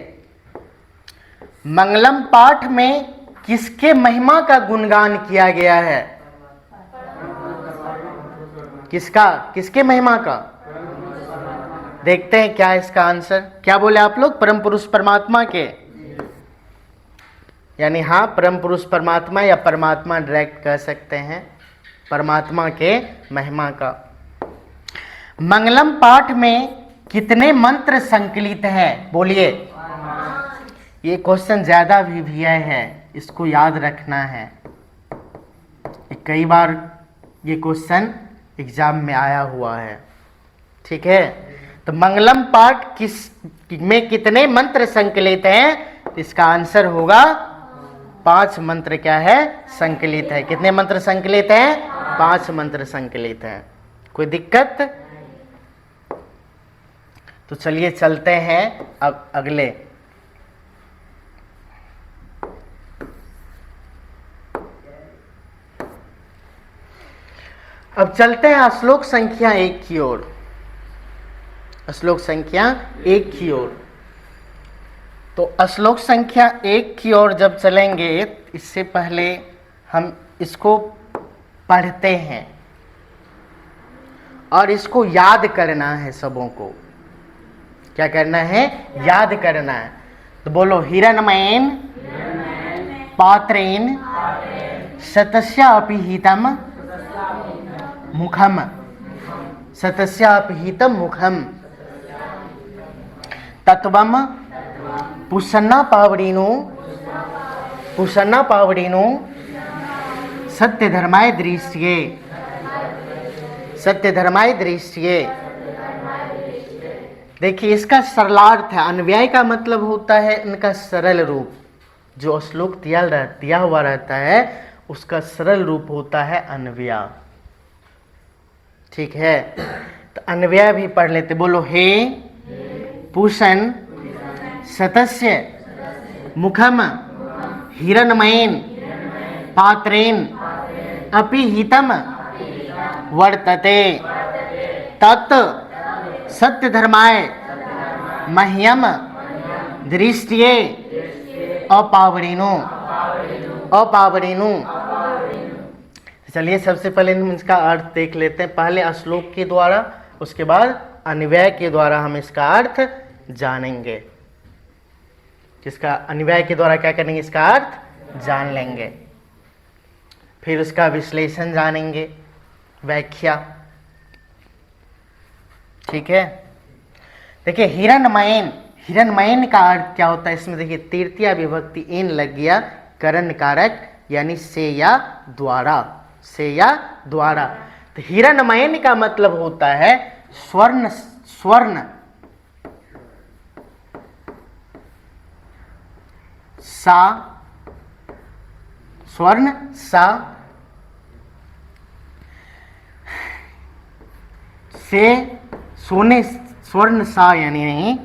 मंगलम पाठ में किसके महिमा का गुणगान किया गया है? किसका, किसके महिमा का? देखते हैं क्या है इसका आंसर। क्या बोले आप लोग? परम पुरुष परमात्मा के, यानी हाँ, परम पुरुष परमात्मा या परमात्मा डायरेक्ट कह सकते हैं, परमात्मा के महिमा का। मंगलम पाठ में कितने मंत्र संकलित हैं? बोलिए। ये क्वेश्चन ज्यादा भी है, इसको याद रखना है। कई बार ये क्वेश्चन एग्जाम में आया हुआ है, ठीक है। तो मंगलम पाठ किस में कितने मंत्र संकलित हैं? इसका आंसर होगा 5 मंत्र क्या है? संकलित है। कितने मंत्र संकलित हैं? 5 मंत्र संकलित हैं। कोई दिक्कत? तो चलिए चलते हैं अब अगले। अब चलते हैं श्लोक संख्या 1 की ओर। श्लोक संख्या 1 की ओर। तो श्लोक संख्या 1 की ओर जब चलेंगे, इससे पहले हम इसको पढ़ते हैं और इसको याद करना है सबों को। क्या करना है? याद करना है। तो बोलो, हिरण्मयेन पात्रेण शतस्यापिहितम मुखम, शतस्यापिहितम मुखम तत्वम पुषन्ना पावड़िनो सत्य धर्माय दृश्ये, सत्य धर्माय दृश्ये। देखिए, इसका सरलार्थ है। अन्वय का मतलब होता है इनका सरल रूप। जो श्लोक दिया हुआ रहता है उसका सरल रूप होता है अन्वय, ठीक है। तो अन्वय भी पढ़ लेते। बोलो, हे पूषण शतस्य मुखम हिरण्मयेन पात्रेण अपिहितम वर्तते तत् सत्य धर्माय मह्यम दृष्टिये अपावड़िनो। चलिए सबसे पहले हम इसका अर्थ देख लेते हैं, पहले श्लोक के द्वारा, उसके बाद अन्वय के द्वारा हम इसका अर्थ जानेंगे। इसका अन्वय के द्वारा क्या करेंगे? इसका अर्थ जान लेंगे, फिर उसका विश्लेषण जानेंगे, व्याख्या, ठीक है। देखिए, हिरण्मयेन, हिरण्मयेन का अर्थ क्या होता है? इसमें देखिए तृतीया विभक्ति एन लग गया, करण कारक, यानी से या द्वारा, से या द्वारा। तो हिरण्मयेन का मतलब होता है स्वर्ण, स्वर्ण सा, स्वर्ण सा से सोने, स्वर्ण सा यानी नहीं,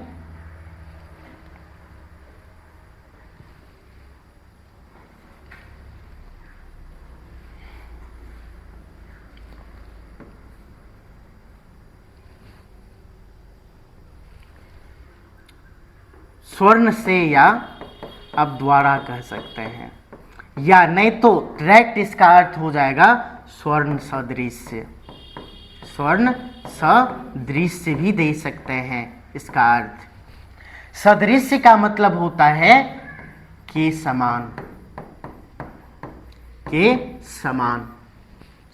स्वर्ण से या अब द्वारा कह सकते हैं, या नहीं तो डायरेक्ट इसका अर्थ हो जाएगा स्वर्ण सदृश्य। स्वर्ण सदृश्य भी दे सकते हैं इसका अर्थ। सदृश्य का मतलब होता है के समान, के समान।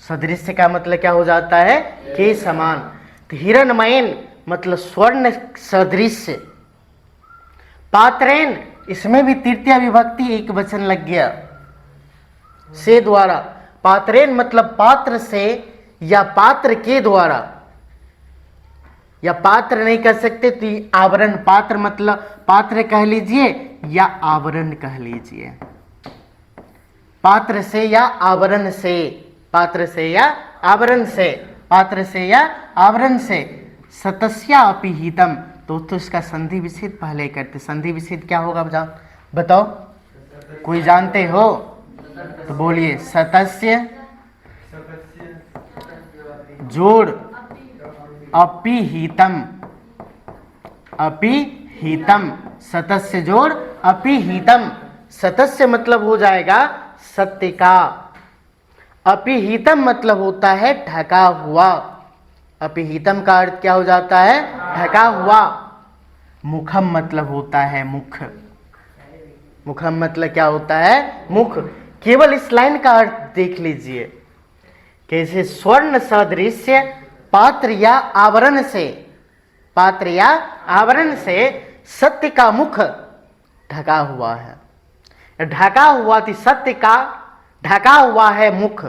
सदृश्य का मतलब क्या हो जाता है? के समान। तो हिरण्मयेन मतलब स्वर्ण सदृश्य। पात्रेण, इसमें भी तृतीया विभक्ति एक वचन लग गया, से द्वारा। पात्रेण मतलब पात्र से या पात्र के द्वारा, या पात्र नहीं कह सकते तो आवरण, पात्र मतलब पात्र कह लीजिए या आवरण कह लीजिए। पात्र से या आवरण से, पात्र से या आवरण से, पात्र से या आवरण से। सतस्या अपिहितम, तो इसका संधि विच्छेद पहले करते। संधि विच्छेद क्या होगा बताओ, कोई जानते हो तो बोलिए। सतस्य जोड़ अपिहितम, अपिहितम, सतस्य जोड़ अपिहितम। सतस्य मतलब हो जाएगा सत्य का, अपिहितम मतलब होता है ढका हुआ। अपिहितम का अर्थ क्या हो जाता है? ढका हुआ। मुखम मतलब होता है मुख। मुखम मतलब क्या होता है? मुख। केवल इस लाइन का अर्थ देख लीजिए, कैसे स्वर्ण सदृश्य पात्र या आवरण से, पात्र या आवरण से सत्य का मुख ढका हुआ है। ढका हुआ थी सत्य का, ढका हुआ है मुख।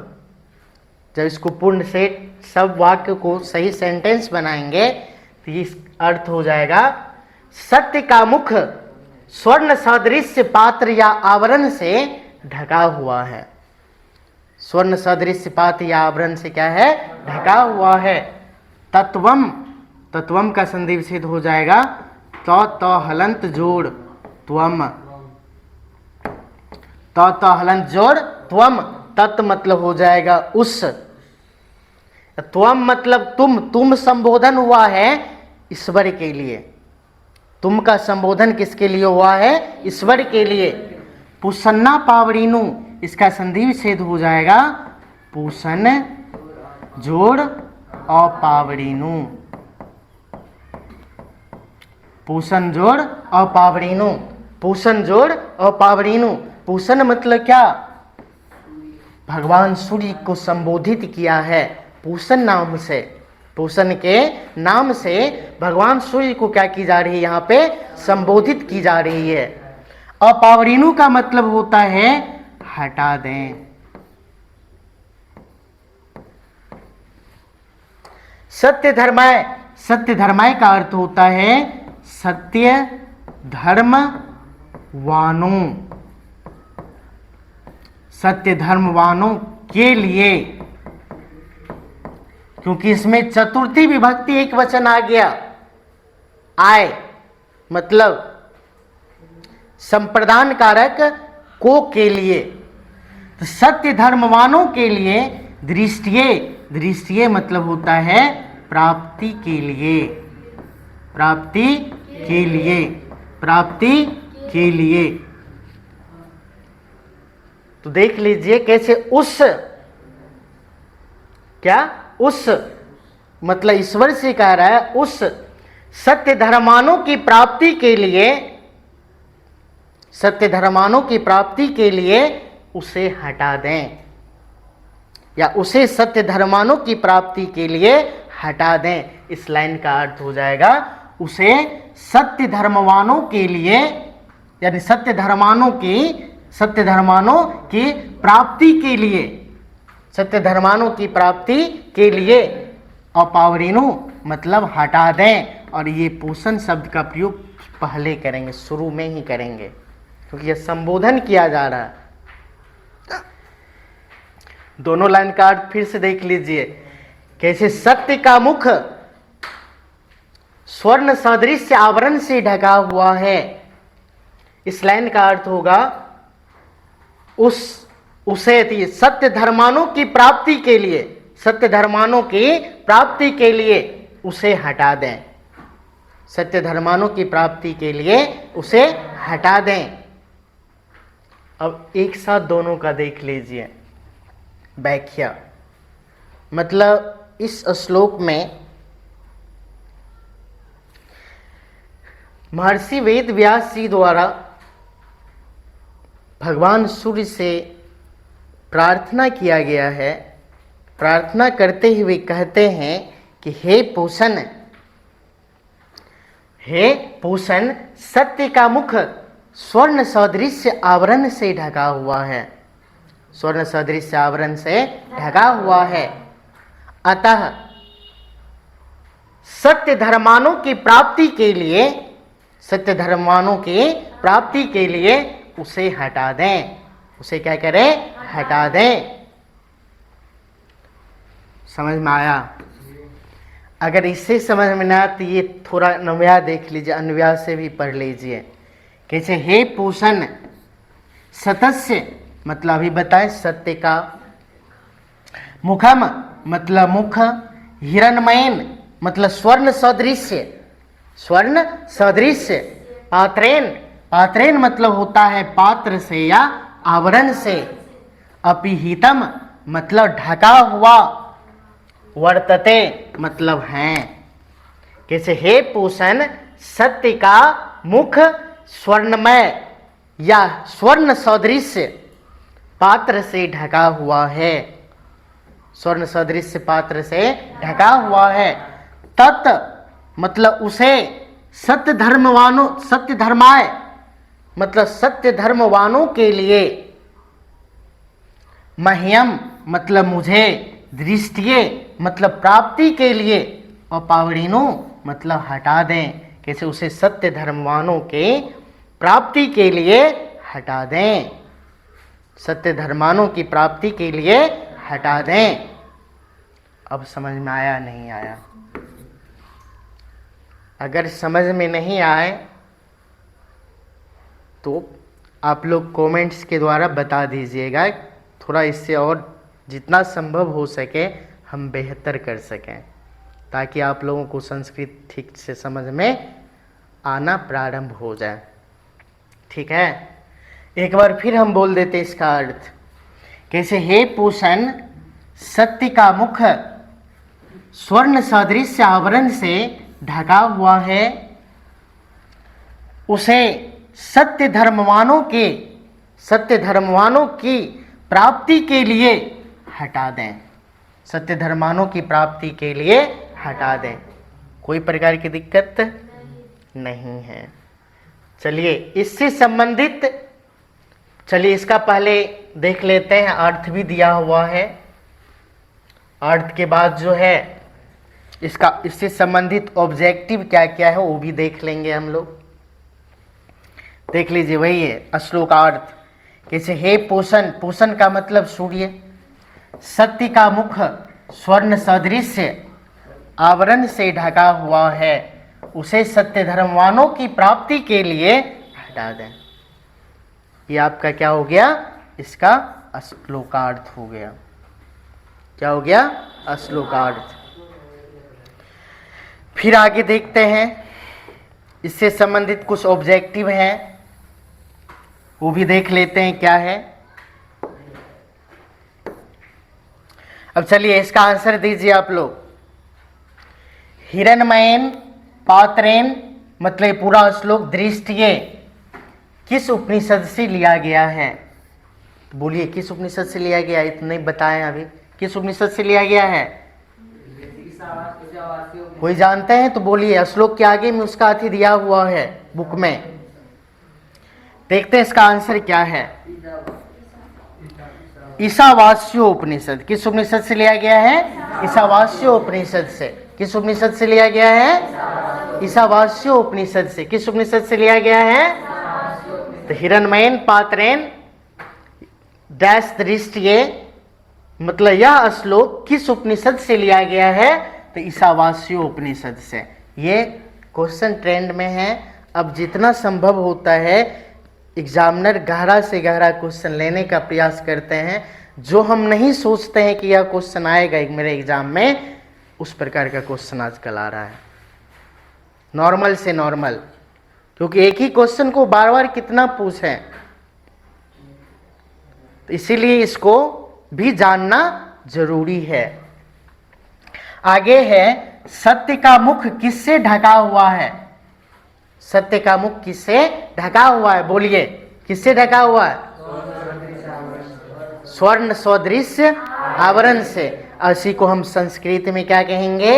जब इसको पूर्ण से सब वाक्य को सही सेंटेंस बनाएंगे तो इस अर्थ हो जाएगा, सत्य का मुख स्वर्ण सदृश्य पात्र या आवरण से ढका हुआ है। स्वर्ण सदृश्य पात्र या आवरण से क्या है? ढका हुआ है। तत्वम, तत्वम का संधि विच्छेद हो जाएगा तो हलंत जोड़ त्वम, तो हलंत जोड़ त्वम। तत् मतलब हो जाएगा उस, त्वम मतलब तुम संबोधन हुआ है ईश्वर के लिए। तुम का संबोधन किसके लिए हुआ है? ईश्वर के लिए। पुसन्ना पावरीनु, इसका संधि विच्छेद हो जाएगा पूसन जोड़ अपावरीनु, पूसन जोड़ अपावरीनु, पूसन जोड़ अपावरीनु। पूसन मतलब क्या? भगवान सूर्य को संबोधित किया है पूसन नाम से। पूसन के नाम से भगवान सूर्य को क्या की जा रही है? यहाँ पे संबोधित की जा रही है। अपावरीनु का मतलब होता है हटा दें। सत्य धर्माय, सत्य धर्माय का अर्थ होता है सत्य धर्मवानों, सत्य धर्मवानों के लिए। क्योंकि इसमें चतुर्थी विभक्ति एक वचन आ गया, आय मतलब संप्रदान कारक को के लिए। तो सत्य धर्मवानों के लिए दृष्टिये, दृष्टिये मतलब होता है प्राप्ति के लिए, प्राप्ति के लिए, प्राप्ति के लिए। तो देख लीजिए कैसे उस, क्या उस मतलब ईश्वर से कह रहा है उस सत्य धर्मानों की प्राप्ति के लिए, सत्य धर्मानों की प्राप्ति के लिए उसे हटा दें, या उसे सत्य धर्मानों की प्राप्ति के लिए हटा दें। इस लाइन का अर्थ हो जाएगा उसे सत्य धर्मवानों के लिए, यानी सत्य धर्मानों की प्राप्ति के लिए, सत्य धर्मानों की प्राप्ति के लिए। अपावरीनु मतलब हटा दें। और ये पोषण शब्द का प्रयोग पहले करेंगे, शुरू में ही करेंगे, क्योंकि यह संबोधन किया जा रहा है। दोनों लाइन का अर्थ फिर से देख लीजिए, कैसे सत्य का मुख स्वर्ण सदृश्य आवरण से ढका हुआ है। इस लाइन का अर्थ होगा उसे सत्य धर्मानों की प्राप्ति के लिए, सत्य धर्मानों की प्राप्ति के लिए उसे हटा दें, सत्य धर्मानों की प्राप्ति के लिए उसे हटा दें। अब एक साथ दोनों का देख लीजिए व्याख्या। मतलब इस श्लोक में महर्षि वेद व्यास जी द्वारा भगवान सूर्य से प्रार्थना किया गया है। प्रार्थना करते हुए कहते हैं कि हे पूषण, सत्य का मुख स्वर्ण सदृश्य आवरण से ढका हुआ है, स्वर्ण सदृश्य आवरण से ढका हुआ है। अतः सत्य धर्मानों की प्राप्ति के लिए, सत्य धर्मानों की प्राप्ति के लिए उसे हटा दें, उसे क्या करें? हटा दें। समझ में आया? अगर इससे समझ में ना तो ये थोड़ा अन्वया देख लीजिए, अन्वया से भी पढ़ लीजिए। कैसे हे पूषण, सतस्य मतलब अभी बताए सत्य का, मुखम मतलब मुख, हिरणमयन मतलब स्वर्ण सदृश्य, स्वर्ण सदृश्य, पात्रेन, पात्रेन मतलब होता है पात्र से या आवरण से, अपिहितम मतलब ढका हुआ, वर्तते मतलब हैं। कैसे? हे पूषण, सत्य का मुख स्वर्णमय या स्वर्ण सदृश पात्र से ढका हुआ है। स्वर्ण सदृश पात्र से ढका हुआ है। तत् मतलब उसे सत्य धर्माय मतलब सत्य धर्मवानों के लिए, मह्यम मतलब मुझे, दृष्टिये मतलब प्राप्ति के लिए, और पावड़िनो मतलब हटा दें। कैसे? उसे सत्य धर्मवानों के प्राप्ति के लिए हटा दें। सत्य धर्मानों की प्राप्ति के लिए हटा दें। अब समझ में आया नहीं आया? अगर समझ में नहीं आए तो आप लोग कमेंट्स के द्वारा बता दीजिएगा, थोड़ा इससे और जितना संभव हो सके हम बेहतर कर सकें, ताकि आप लोगों को संस्कृत ठीक से समझ में आना प्रारंभ हो जाए। ठीक है, एक बार फिर हम बोल देते इसका अर्थ। कैसे? हे पूषण, सत्य का मुख स्वर्ण सदृश आवरण से ढका हुआ है, उसे सत्य धर्मवानों की प्राप्ति के लिए हटा दें। सत्य धर्मानों की प्राप्ति के लिए हटा दें। कोई प्रकार की दिक्कत नहीं है। चलिए इससे संबंधित, चलिए इसका पहले देख लेते हैं। अर्थ भी दिया हुआ है। अर्थ के बाद जो है इससे संबंधित ऑब्जेक्टिव क्या क्या है वो भी देख लेंगे हम लोग। देख लीजिए, वही है श्लोकार्थ। कैसे? हे पूषण, पूषण का मतलब सूर्य, सत्य का मुख स्वर्ण सदृश आवरण से ढका हुआ है, उसे सत्य धर्मवानों की प्राप्ति के लिए हटा दें। ये आपका क्या हो गया? इसका श्लोकार्थ हो गया। क्या हो गया? श्लोकार्थ। फिर आगे देखते हैं, इससे संबंधित कुछ ऑब्जेक्टिव हैं, वो भी देख लेते हैं क्या है। अब चलिए इसका आंसर दीजिए आप लोग। हिरण्मयेन पात्रेन मतलब पूरा श्लोक दृष्टिये किस उपनिषद से लिया गया है? बोलिए किस उपनिषद से लिया गया है? इतना ही बताएं अभी। किस उपनिषद से लिया गया है? कोई जानते हैं तो बोलिए। श्लोक के आगे में उसका अर्थ दिया हुआ है बुक में। देखते हैं इसका आंसर क्या है। ईशावास्यो उपनिषद। किस उपनिषद से लिया गया है? ईशावास्यो उपनिषद से। किस उपनिषद से लिया गया है? ईशावास्यो उपनिषद से। किस उपनिषद से लिया गया है? तो हिरण्मयेन पात्रेन डैश दृष्टिये मतलब यह श्लोक किस उपनिषद से लिया गया है? तो ईशावास्यो उपनिषद से। ये क्वेश्चन ट्रेंड में है। अब जितना संभव होता है एग्जामिनर गहरा से गहरा क्वेश्चन लेने का प्रयास करते हैं। जो हम नहीं सोचते हैं कि यह क्वेश्चन आएगा मेरे एग्जाम में, उस प्रकार का क्वेश्चन आजकल आ रहा है, नॉर्मल से नॉर्मल। क्योंकि एक ही क्वेश्चन को बार बार कितना पूछें, तो इसीलिए इसको भी जानना जरूरी है। आगे है, सत्य का मुख किससे ढका हुआ है? सत्य का मुख किससे ढका हुआ है? बोलिए किससे ढका हुआ है? स्वर्ण सदृश आवरण से। इसी को हम संस्कृत में क्या कहेंगे?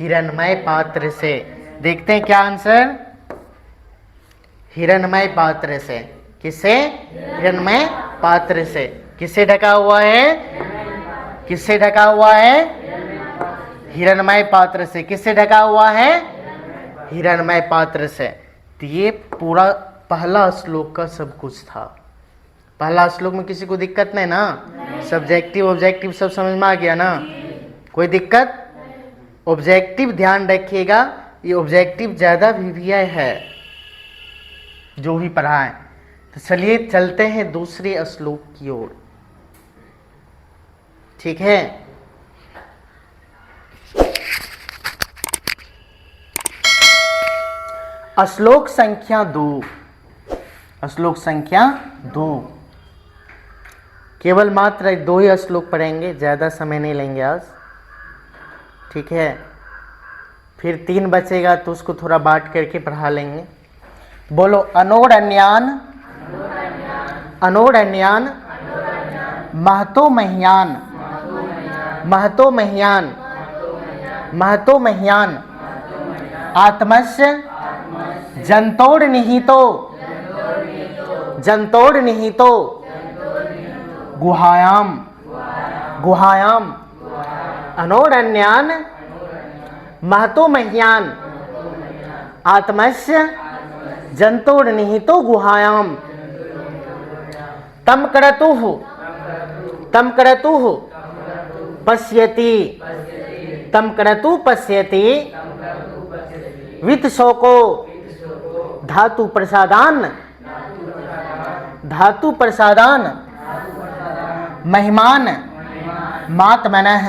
हिरण्मय पात्र से। देखते हैं क्या आंसर? हिरण्मय पात्र से। किससे? हिरण्मय पात्र से। किससे ढका हुआ है? किससे ढका हुआ है? हिरण्मय पात्र से। किससे ढका हुआ है? हिरण्मय पात्र से। तो ये पूरा पहला श्लोक का सब कुछ था। पहला श्लोक में किसी को दिक्कत नहीं ना? सब्जेक्टिव ऑब्जेक्टिव सब समझ में आ गया ना? कोई दिक्कत? ऑब्जेक्टिव ध्यान रखिएगा, ये ऑब्जेक्टिव ज़्यादा भी है जो भी पढ़ाएं। तो चलिए चलते हैं दूसरे श्लोक की ओर। ठीक है, श्लोक संख्या 2। श्लोक संख्या 2। केवल मात्र 2 ही श्लोक पढ़ेंगे, ज़्यादा समय नहीं लेंगे आज। ठीक है, फिर 3 बचेगा तो उसको थोड़ा बांट करके पढ़ा लेंगे। बोलो अनोरण्यान, अनोरण्यान, महतो मह्यान, महतो मह्यान, महतो मह्यान, आत्मस्य जंतोड़ निहितो, जंतोड़ निहितो, गुहायाम, गुहायाम, अनोरण्यान, महतो मह्यान, आत्मस्य जंतोड़ निहितो गुहायाम, तम क्रतुः, तम क्रतुः पश्यति, तम क्रतु पश्यति, वित्त शोको धातु प्रसादान, धातु प्रसादान, महिमान मातमनः,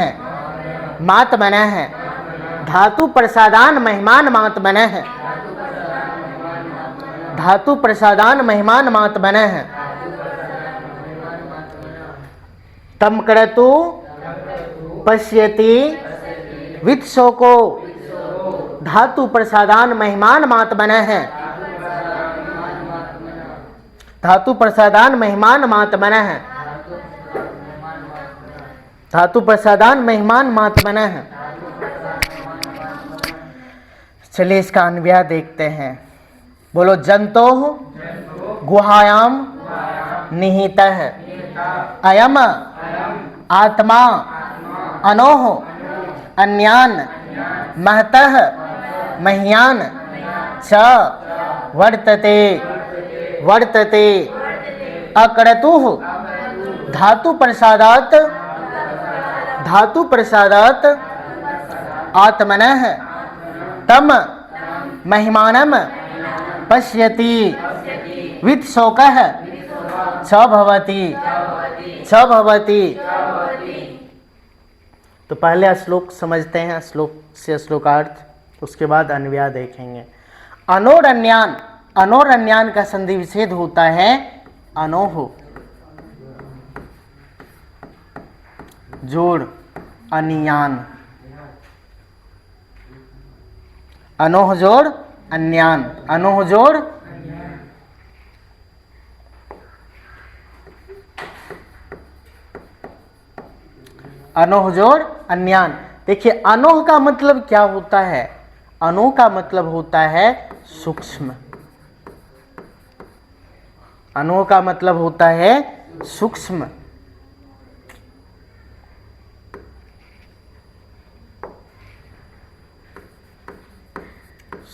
मातमनः, धातु प्रसादान महिमान मातमनः, धातु प्रसादान महिमान मातमनः, तम क्रतु पश्यति, वित्त शोको धातु प्रसादान महिमान मातमनः, धातु प्रसादान महिमान मातमनः, धातु प्रसादान महिमान मातमनः। चलिए इसका अन्वय देखते हैं। बोलो जंतोः गुहायाम निहितः, अयम आत्मा अनोः अन्यान महतः मह्यान च वर्तते, वर्तते, अक्रतुः धातु प्रसादात्, धातु प्रसादात् आत्मनः तम महिमानम पश्यति, वित्त शोकः च भवति, च भवति। तो पहले श्लोक समझते हैं, श्लोक से श्लोकार्थ, उसके बाद अन्वय देखेंगे। अनोरण्यान, अनोरण्यान का संधि विच्छेद होता है अनोह, जोड़ अन्यान, अनोह जोड़ अन्यान, अनोह जोड़ अनोह जोड़ अन्यान। देखिए अनोह का मतलब क्या होता है? अनोह का मतलब होता है सूक्ष्म, अनोह का मतलब होता है सूक्ष्म।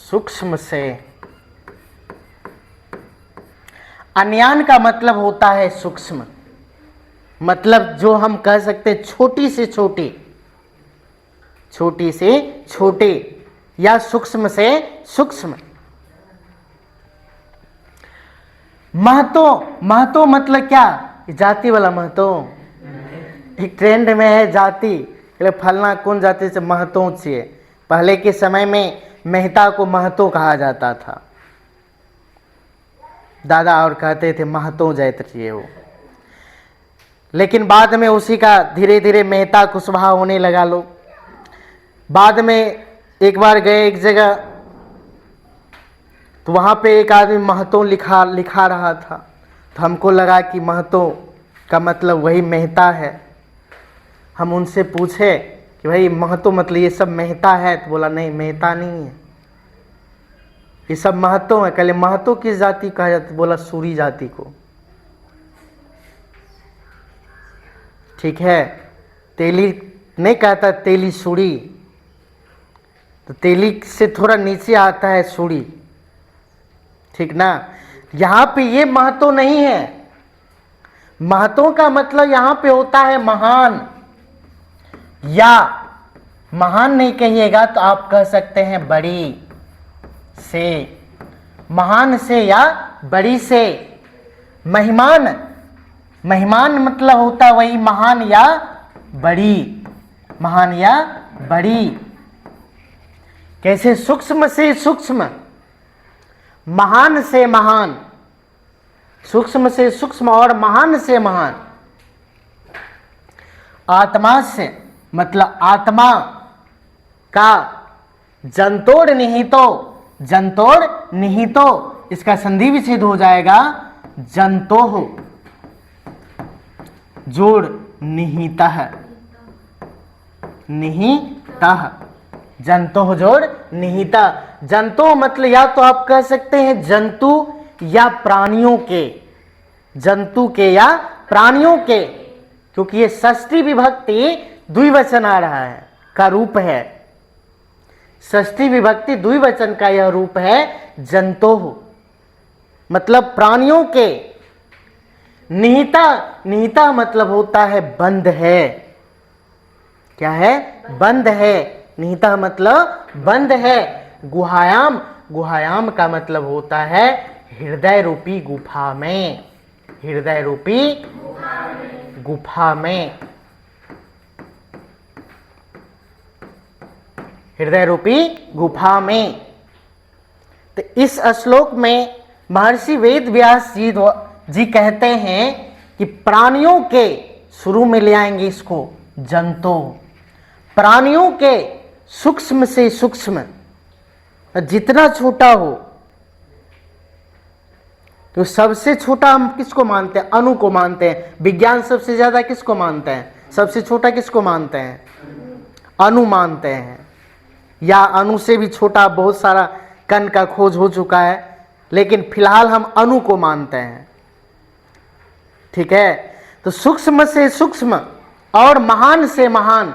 सूक्ष्म से। अन्यान का मतलब होता है सूक्ष्म, मतलब जो हम कह सकते छोटी से छोटी, छोटी से छोटे या सूक्ष्म से सूक्ष्म। महतो, महतो मतलब क्या? जाति वाला महतो। एक ट्रेंड में है जाति, फलना कौन जाति से महतो चाहिए। पहले के समय में मेहता को महतो कहा जाता था, दादा और कहते थे महतो जात चाहिए वो। लेकिन बाद में उसी का धीरे धीरे मेहता कुशवाहा होने लगा लोग। बाद में एक बार गए एक जगह, तो वहाँ पे एक आदमी महतो लिखा रहा था, तो हमको लगा कि महतो का मतलब वही मेहता है। हम उनसे पूछे कि भाई महतो मतलब ये सब मेहता है? तो बोला नहीं, मेहता नहीं है, ये सब महतो है। कहले महतो किस जाति कहा जाता? बोला सूरी जाति को। ठीक है, तेली नहीं कहता, तेली सूरी, तो तेली से थोड़ा नीचे आता है सूरी, ठीक ना। यहाँ पे ये महतो नहीं है। महतो का मतलब यहाँ पे होता है महान, या महान नहीं कहिएगा तो आप कह सकते हैं बड़ी से, महान से या बड़ी से। महिमान, महिमान मतलब होता वही महान या बड़ी, महान या बड़ी। कैसे? सूक्ष्म से सूक्ष्म, महान से महान, सूक्ष्म से सूक्ष्म और महान से महान। आत्मा से मतलब आत्मा, का जंतोड़ निहितो, जंतोड़ निहितो, इसका संधि विच्छेद हो जाएगा जंतोः जोड़ निहितः, निहितः, जंतोः जोड़ निहिता। जंतु मतलब या तो आप कह सकते हैं जंतु या प्राणियों के, जंतु के या प्राणियों के, क्योंकि ये षष्ठी विभक्ति द्विवचन आ रहा है का रूप है, षष्ठी विभक्ति द्विवचन का यह रूप है जंतोः, मतलब प्राणियों के। निहिता, निहिता मतलब होता है बंद है, क्या है? बंद है। निहिता मतलब बंद है। गुहायाम, गुहायाम का मतलब होता है हृदय रूपी गुफा में, हृदय रूपी गुफा में, हृदय रूपी गुफा में। तो इस श्लोक में महर्षि वेद व्यास जी कहते हैं कि प्राणियों के, शुरू में ले आएंगे इसको जंतु, प्राणियों के सूक्ष्म से सूक्ष्म, जितना छोटा हो, तो सबसे छोटा हम किसको मानते हैं? अणु को मानते हैं। विज्ञान सबसे ज्यादा किसको मानते हैं? सबसे छोटा किसको मानते हैं? अणु मानते हैं। या अणु से भी छोटा बहुत सारा कण का खोज हो चुका है, लेकिन फिलहाल हम अणु को मानते हैं, ठीक है। तो सूक्ष्म से सूक्ष्म और महान से महान,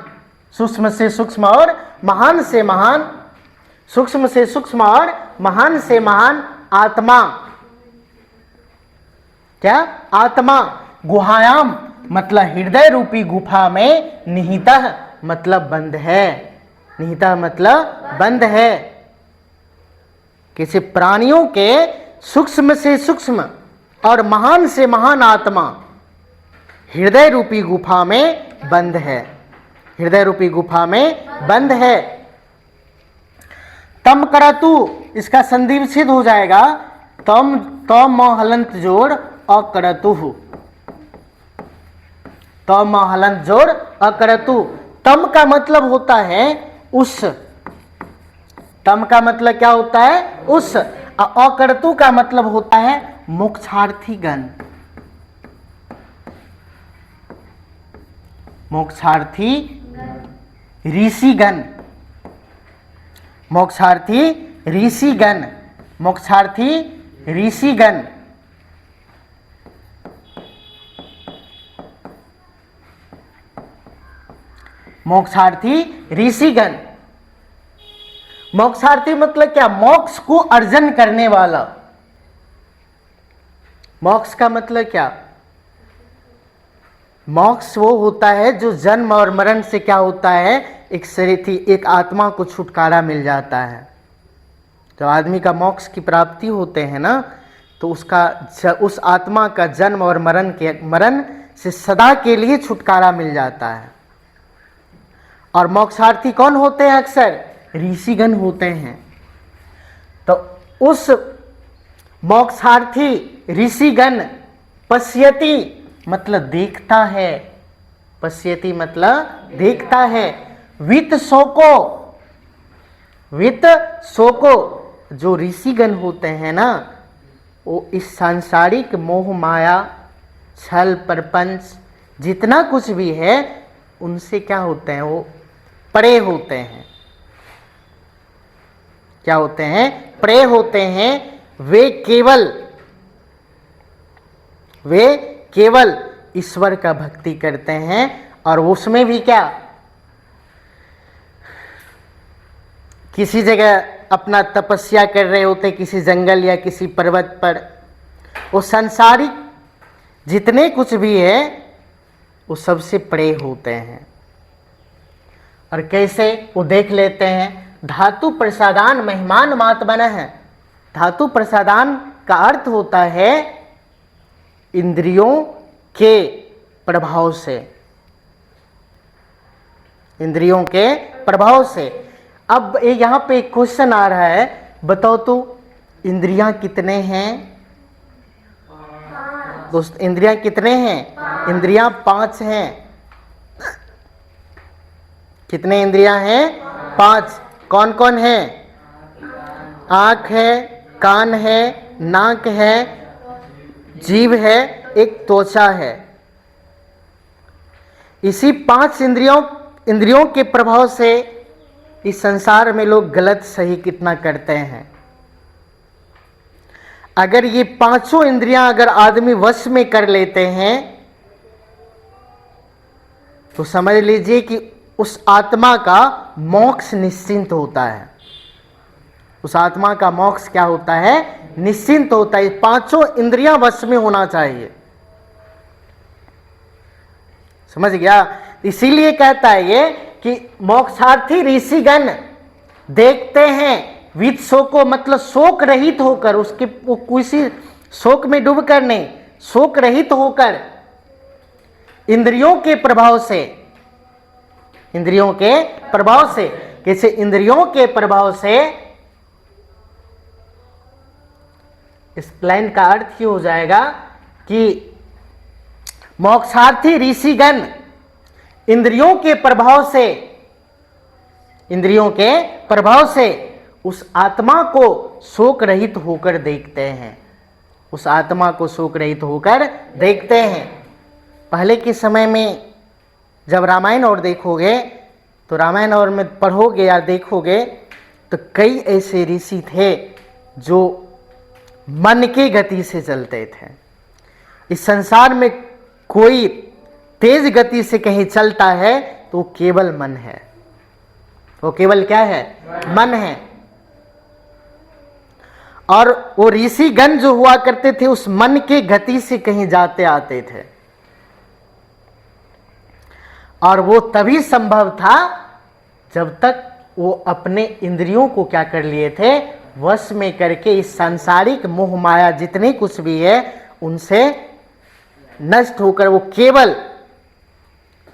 सूक्ष्म से सूक्ष्म और महान से महान, सूक्ष्म से सूक्ष्म और महान से महान आत्मा, क्या? आत्मा। गुहायाम मतलब हृदय रूपी गुफा में, निहितः मतलब बंद है, निहितः मतलब बंद है। किसी प्राणियों के सूक्ष्म से सूक्ष्म और महान से महान आत्मा हृदय रूपी गुफा में बंद है, हृदय रूपी गुफा में बंद है। तम करतु, इसका संधि विच्छेद हो जाएगा तम, तम हलंत जोड़ अकरतुः, तम हलंत जोड़ अकरतु। तम का मतलब होता है उस, तम का मतलब क्या होता है? उस। अकर्तु का मतलब होता है मोक्षार्थी गण, मोक्षार्थी ऋषिगण, मोक्षार्थी ऋषिगण, मोक्षार्थी ऋषिगण। मोक्षार्थी ऋषिगण, मोक्षार्थी मतलब क्या? मोक्ष को अर्जन करने वाला। मोक्ष का मतलब क्या? मोक्ष वो होता है जो जन्म और मरण से क्या होता है, एक शरीर थी, एक आत्मा को छुटकारा मिल जाता है। जब आदमी का मोक्ष की प्राप्ति होते हैं ना, तो उसका उस आत्मा का जन्म और मरण से सदा के लिए छुटकारा मिल जाता है। और मोक्षार्थी कौन होते हैं? अक्सर ऋषिगण होते हैं। तो उस मोक्षार्थी ऋषिगण पश्यति मतलब देखता है, पश्यति मतलब देखता है। वित्त शोको, वित्त शोको, जो ऋषिगण होते हैं ना, वो इस सांसारिक मोह माया छल प्रपंच जितना कुछ भी है उनसे क्या होते हैं? वो परे होते हैं। क्या होते हैं? परे होते हैं। वे केवल ईश्वर का भक्ति करते हैं, और उसमें भी क्या, किसी जगह अपना तपस्या कर रहे होते, किसी जंगल या किसी पर्वत पर। वो संसारिक जितने कुछ भी है वो सबसे परे होते हैं। और कैसे? वो देख लेते हैं। धातु प्रसादान महिमान मात्मनः है। धातु प्रसादान का अर्थ होता है इंद्रियों के प्रभाव से, इंद्रियों के प्रभाव से। अब यहाँ पे एक क्वेश्चन आ रहा है, बताओ तो इंद्रियां कितने हैं दोस्त? इंद्रियां कितने हैं? इंद्रियां 5 हैं। कितने इंद्रियां हैं? 5 कौन कौन है? आँख है, कान है, नाक है, जीभ है, एक त्वचा है। इसी 5 इंद्रियों के प्रभाव से इस संसार में लोग गलत सही कितना करते हैं। अगर ये 5 इंद्रियां अगर आदमी वश में कर लेते हैं तो समझ लीजिए कि उस आत्मा का मोक्ष निश्चिंत होता है। उस आत्मा का मोक्ष क्या होता है? निश्चिंत होता है। 5 इंद्रियां वश में होना चाहिए। समझ गया? इसीलिए कहता है ये कि मोक्षार्थी ऋषिगण देखते हैं विद शोको, मतलब शोक रहित होकर, उसके वो किसी शोक में डूबकर नहीं, शोक रहित होकर इंद्रियों के प्रभाव से, इंद्रियों के प्रभाव से, कैसे? इंद्रियों के प्रभाव से। इस लाइन का अर्थ ये हो जाएगा कि मोक्षार्थी ऋषिगण इंद्रियों के प्रभाव से, इंद्रियों के प्रभाव से उस आत्मा को शोक रहित होकर देखते हैं। उस आत्मा को शोक रहित होकर देखते हैं। पहले के समय में जब रामायण और देखोगे तो रामायण और में पढ़ोगे या देखोगे तो कई ऐसे ऋषि थे जो मन की गति से चलते थे। इस संसार में कोई तेज गति से कहीं चलता है तो वो केवल मन है। वो केवल क्या है? मन है। और वो ऋषिगण जो हुआ करते थे उस मन के गति से कहीं जाते आते थे। और वो तभी संभव था जब तक वो अपने इंद्रियों को क्या कर लिए थे? वश में करके इस सांसारिक मोह माया जितने कुछ भी है उनसे नष्ट होकर वो केवल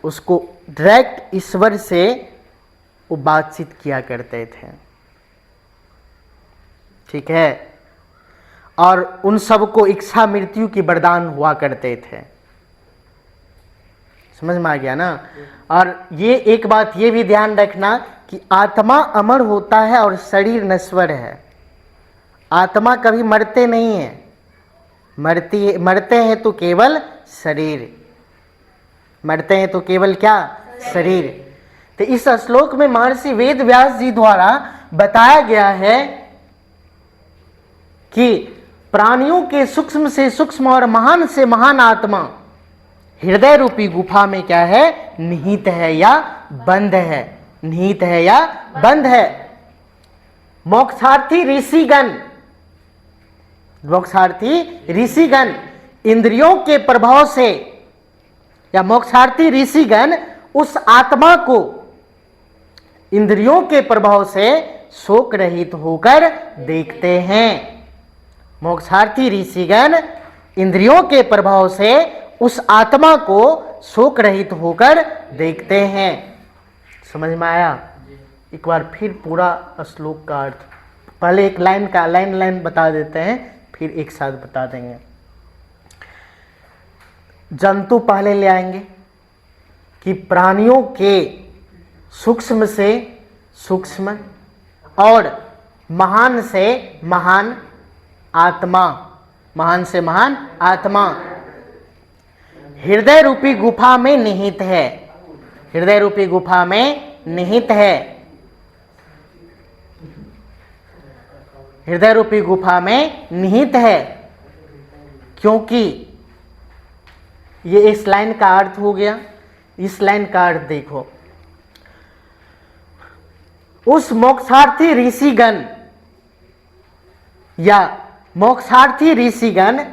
उसको डायरेक्ट ईश्वर से वो बातचीत किया करते थे। ठीक है? और उन सबको इच्छा मृत्यु की वरदान हुआ करते थे। समझ में आ गया ना? और ये एक बात ये भी ध्यान रखना कि आत्मा अमर होता है और शरीर नश्वर है। आत्मा कभी मरते नहीं है। मरते हैं तो केवल शरीर, मरते हैं तो केवल क्या? शरीर। तो इस श्लोक में महर्षि वेद व्यास जी द्वारा बताया गया है कि प्राणियों के सूक्ष्म से सूक्ष्म और महान से महान आत्मा हृदय रूपी गुफा में क्या है? निहित है या बंद है। निहित है या बंद है। मोक्षार्थी ऋषिगण, मोक्षार्थी ऋषिगण इंद्रियों के प्रभाव से, या मोक्षार्थी ऋषिगण उस आत्मा को इंद्रियों के प्रभाव से शोक रहित होकर देखते हैं। मोक्षार्थी ऋषिगण इंद्रियों के प्रभाव से उस आत्मा को शोक रहित होकर देखते हैं। समझ में आया? एक बार फिर पूरा श्लोक का अर्थ, पहले एक लाइन का लाइन बता देते हैं, फिर एक साथ बता देंगे। जंतु पहले ले आएंगे कि प्राणियों के सूक्ष्म से सूक्ष्म और महान से महान आत्मा, महान से महान आत्मा हृदय रूपी गुफा में निहित है। हृदय रूपी गुफा में निहित है। हृदय रूपी गुफा में निहित है। क्योंकि ये इस लाइन का अर्थ हो गया। इस लाइन का अर्थ देखो, उस मोक्षार्थी ऋषिगण या मोक्षार्थी ऋषिगण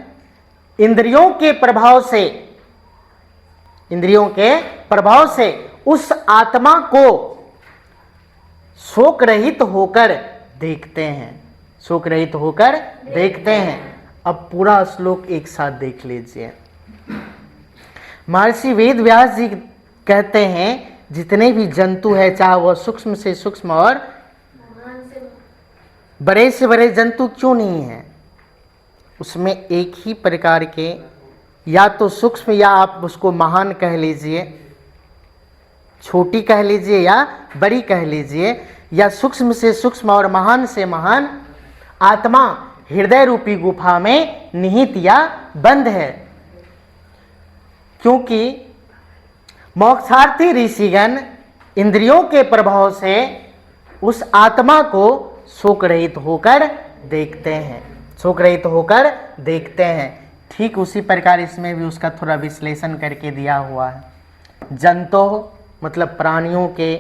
इंद्रियों के प्रभाव से, इंद्रियों के प्रभाव से उस आत्मा को शोक रहित होकर देखते हैं। शोक रहित होकर देखते हैं। अब पूरा श्लोक एक साथ देख लीजिए। महर्षि वेद व्यास जी कहते हैं जितने भी जंतु है, चाहे वह सूक्ष्म से सूक्ष्म और बड़े से बड़े जंतु क्यों नहीं है, उसमें एक ही प्रकार के, या तो सूक्ष्म या आप उसको महान कह लीजिए, छोटी कह लीजिए या बड़ी कह लीजिए, या सूक्ष्म से सूक्ष्म और महान से महान आत्मा हृदय रूपी गुफा में निहित या बंद है। क्योंकि मोक्षार्थी ऋषिगण इंद्रियों के प्रभाव से उस आत्मा को शोक रहित होकर देखते हैं, शोक रहित होकर देखते हैं। ठीक उसी प्रकार इसमें भी उसका थोड़ा विश्लेषण करके दिया हुआ है। जंतो मतलब प्राणियों के,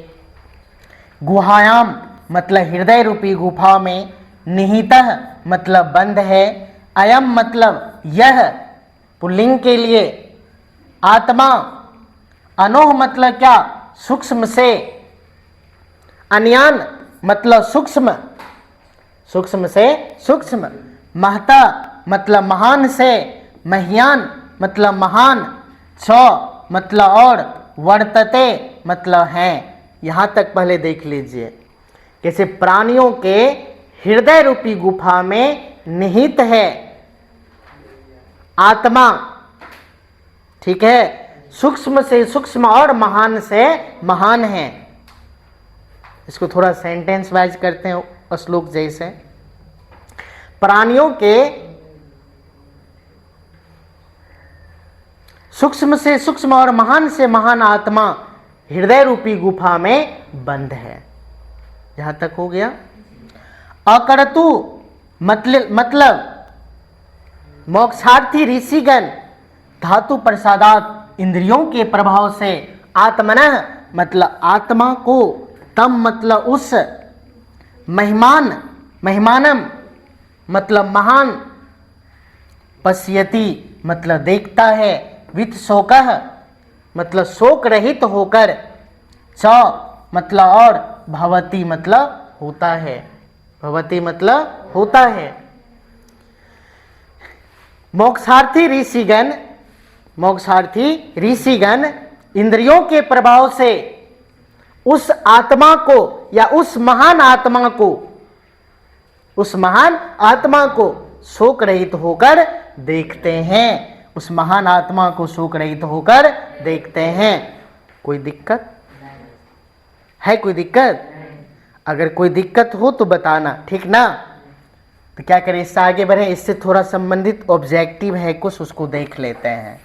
गुहायाम मतलब हृदय रूपी गुफा में, निहितः मतलब बंद है, अयम मतलब यह पुल्लिंग के लिए, आत्मा, अनोह मतलब क्या सूक्ष्म से, अन्यान मतलब सूक्ष्म, सूक्ष्म से सूक्ष्म, महता मतलब महान से, मह्यान मतलब महान, छ मतलब और, वर्तते मतलब हैं। यहाँ तक पहले देख लीजिए कैसे प्राणियों के हृदय रूपी गुफा में निहित है आत्मा, ठीक है, सूक्ष्म से सूक्ष्म और महान से महान है। इसको थोड़ा सेंटेंस वाइज करते हैं श्लोक जैसे। प्राणियों के सूक्ष्म से सूक्ष्म और महान से महान आत्मा हृदय रूपी गुफा में बंद है। यहां तक हो गया। अकर्तु मतलब मोक्षार्थी ऋषिगण धातु प्रसादात इंद्रियों के प्रभाव से आत्मनः मतलब आत्मा को, तम मतलब उस, महिमानम मतलब महान, पश्यति मतलब देखता है, वित शोकः मतलब शोक रहित होकर, च मतलब और, भवति मतलब होता है, भवति मतलब होता है। मोक्षार्थी ऋषिगण इंद्रियों के प्रभाव से उस आत्मा को या उस महान आत्मा को, उस महान आत्मा को शोक रहित होकर देखते हैं, उस महान आत्मा को शोक रहित होकर देखते हैं। कोई दिक्कत है? कोई दिक्कत? अगर कोई दिक्कत हो तो बताना, ठीक ना? तो क्या करें, इससे आगे बढ़े। इससे थोड़ा संबंधित ऑब्जेक्टिव है कुछ, उसको देख लेते हैं।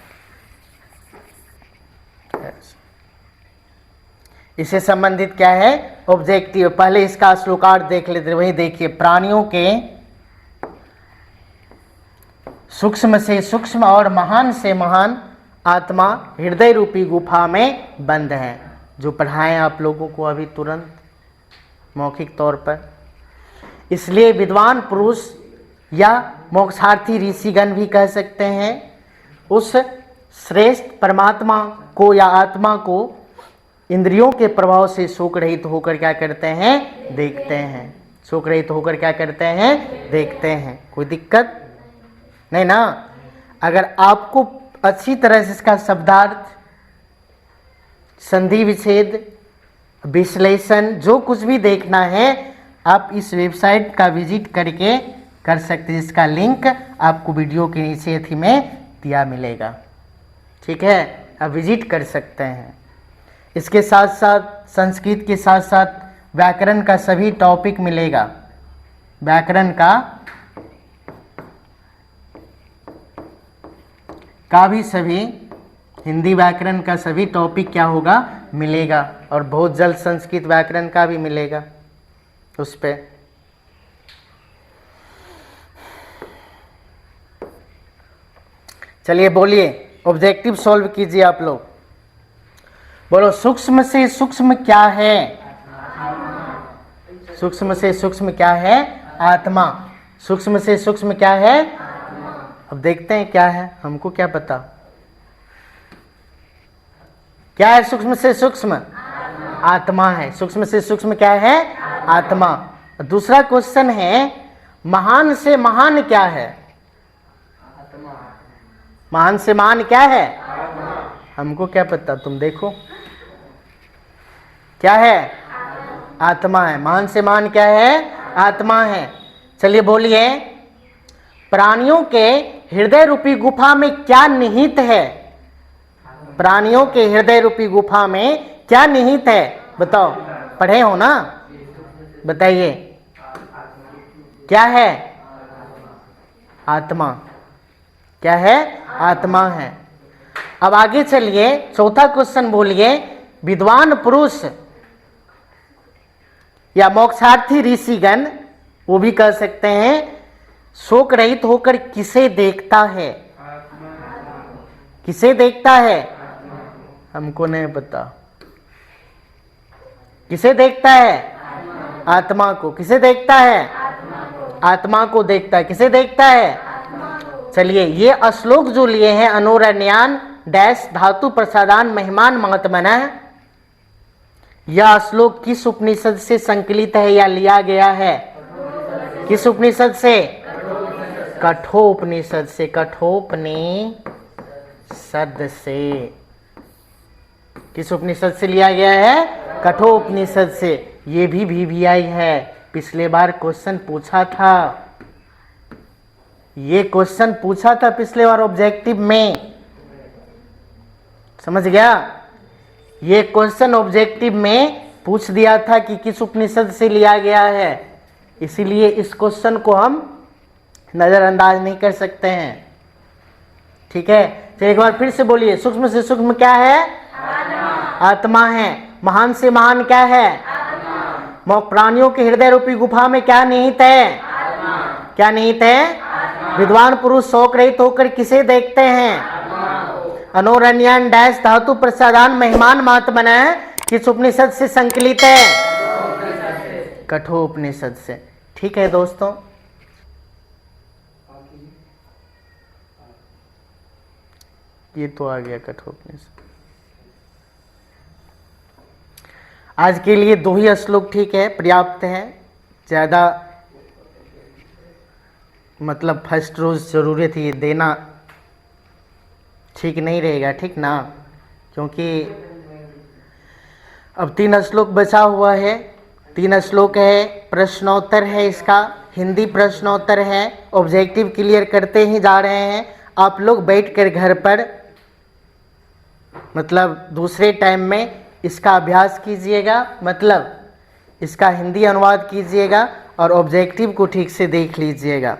इससे संबंधित क्या है ऑब्जेक्टिव, पहले इसका श्लोकार्थ देख लेते हैं। वही देखिए, प्राणियों के सूक्ष्म से सूक्ष्म और महान से महान आत्मा हृदय रूपी गुफा में बंद है। जो पढ़ाएं आप लोगों को अभी तुरंत मौखिक तौर पर। इसलिए विद्वान पुरुष या मोक्षार्थी ऋषिगण भी कह सकते हैं उस श्रेष्ठ परमात्मा को या आत्मा को इंद्रियों के प्रभाव से शोक रहित होकर क्या करते हैं, देखते हैं। शोक रहित होकर क्या करते हैं, देखते हैं। कोई दिक्कत नहीं ना? अगर आपको अच्छी तरह से इसका शब्दार्थ, संधि विच्छेद, विश्लेषण जो कुछ भी देखना है, आप इस वेबसाइट का विजिट करके कर सकते हैं। इसका लिंक आपको वीडियो के नीचे थी में दिया मिलेगा, ठीक है? आप विजिट कर सकते हैं। इसके साथ साथ संस्कृत के साथ साथ व्याकरण का सभी टॉपिक मिलेगा। व्याकरण का भी सभी, हिंदी व्याकरण का सभी टॉपिक क्या होगा, मिलेगा। और बहुत जल्द संस्कृत व्याकरण का भी मिलेगा उस पे। चलिए बोलिए, ऑब्जेक्टिव सॉल्व कीजिए आप लोग। बोलो, सूक्ष्म से सूक्ष्म क्या है? सूक्ष्म से सूक्ष्म क्या है? आत्मा। सूक्ष्म से सूक्ष्म क्या है? अब देखते हैं क्या है, हमको क्या पता क्या है। सूक्ष्म से सूक्ष्म आत्मा है। सूक्ष्म से सूक्ष्म क्या है? आत्मा। दूसरा क्वेश्चन है, महान से महान क्या है? महान से महान क्या है? हमको क्या पता, तुम देखो क्या है? आत्मा है। महान से महान क्या है? आत्मा है। चलिए बोलिए, प्राणियों के हृदय रूपी गुफा में क्या निहित है? प्राणियों के हृदय रूपी गुफा में क्या निहित है? बताओ, पढ़े हो ना? बताइए क्या है? आत्मा। क्या है? आत्मा है। अब आगे चलिए, चौथा क्वेश्चन बोलिए, विद्वान पुरुष या मोक्षार्थी ऋषिगण, वो भी कह सकते हैं, शोक रहित होकर किसे देखता है? किसे देखता है? हमको नहीं पता। किसे देखता है? आत्मा को। किसे देखता है? आत्मा को देखता है। किसे देखता है? चलिए, ये श्लोक जो लिए हैं, अनुरण्यान डैश धातु प्रसादान महिमान महात्मनः, यह श्लोक किस उपनिषद से संकलित है या लिया गया है? किस उपनिषद से? कठोपनिषद से। कठोपनिषद से। किस उपनिषद से लिया गया है? कठोपनिषद से। ये भी VVI है, पिछले बार क्वेश्चन पूछा था। ये क्वेश्चन पूछा था पिछले बार ऑब्जेक्टिव में, समझ गया? ये क्वेश्चन ऑब्जेक्टिव में पूछ दिया था कि किस उपनिषद से लिया गया है, इसीलिए इस क्वेश्चन को हम नजरअंदाज नहीं कर सकते हैं। ठीक है, तो एक बार फिर से बोलिए, सूक्ष्म से सूक्ष्म क्या है? आत्मा है। महान से महान क्या है? प्राणियों के हृदय रूपी गुफा में क्या निहित है? क्या निहित है? विद्वान पुरुष शोक रहित होकर किसे देखते हैं? अनुरण्यान डैश धातु प्रसादान महिमान महात्मनः, किस उपनिषद से संकलित है? कठोपनिषद से। ठीक है दोस्तों, ये तो आ गया कठोपनिषद। आज के लिए 2 ही श्लोक ठीक है, पर्याप्त है। ज़्यादा मतलब फर्स्ट रोज जरूरी थी ये देना, ठीक नहीं रहेगा, ठीक ना? क्योंकि अब 3 श्लोक बचा हुआ है। 3 श्लोक है, प्रश्नोत्तर है, इसका हिंदी प्रश्नोत्तर है। ऑब्जेक्टिव क्लियर करते ही जा रहे हैं। आप लोग बैठकर घर पर मतलब दूसरे टाइम में इसका अभ्यास कीजिएगा, मतलब इसका हिंदी अनुवाद कीजिएगा और ऑब्जेक्टिव को ठीक से देख लीजिएगा।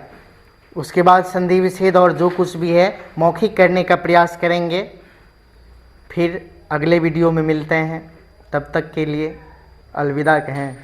उसके बाद संधि विच्छेद और जो कुछ भी है मौखिक करने का प्रयास करेंगे। फिर अगले वीडियो में मिलते हैं, तब तक के लिए अलविदा कहें।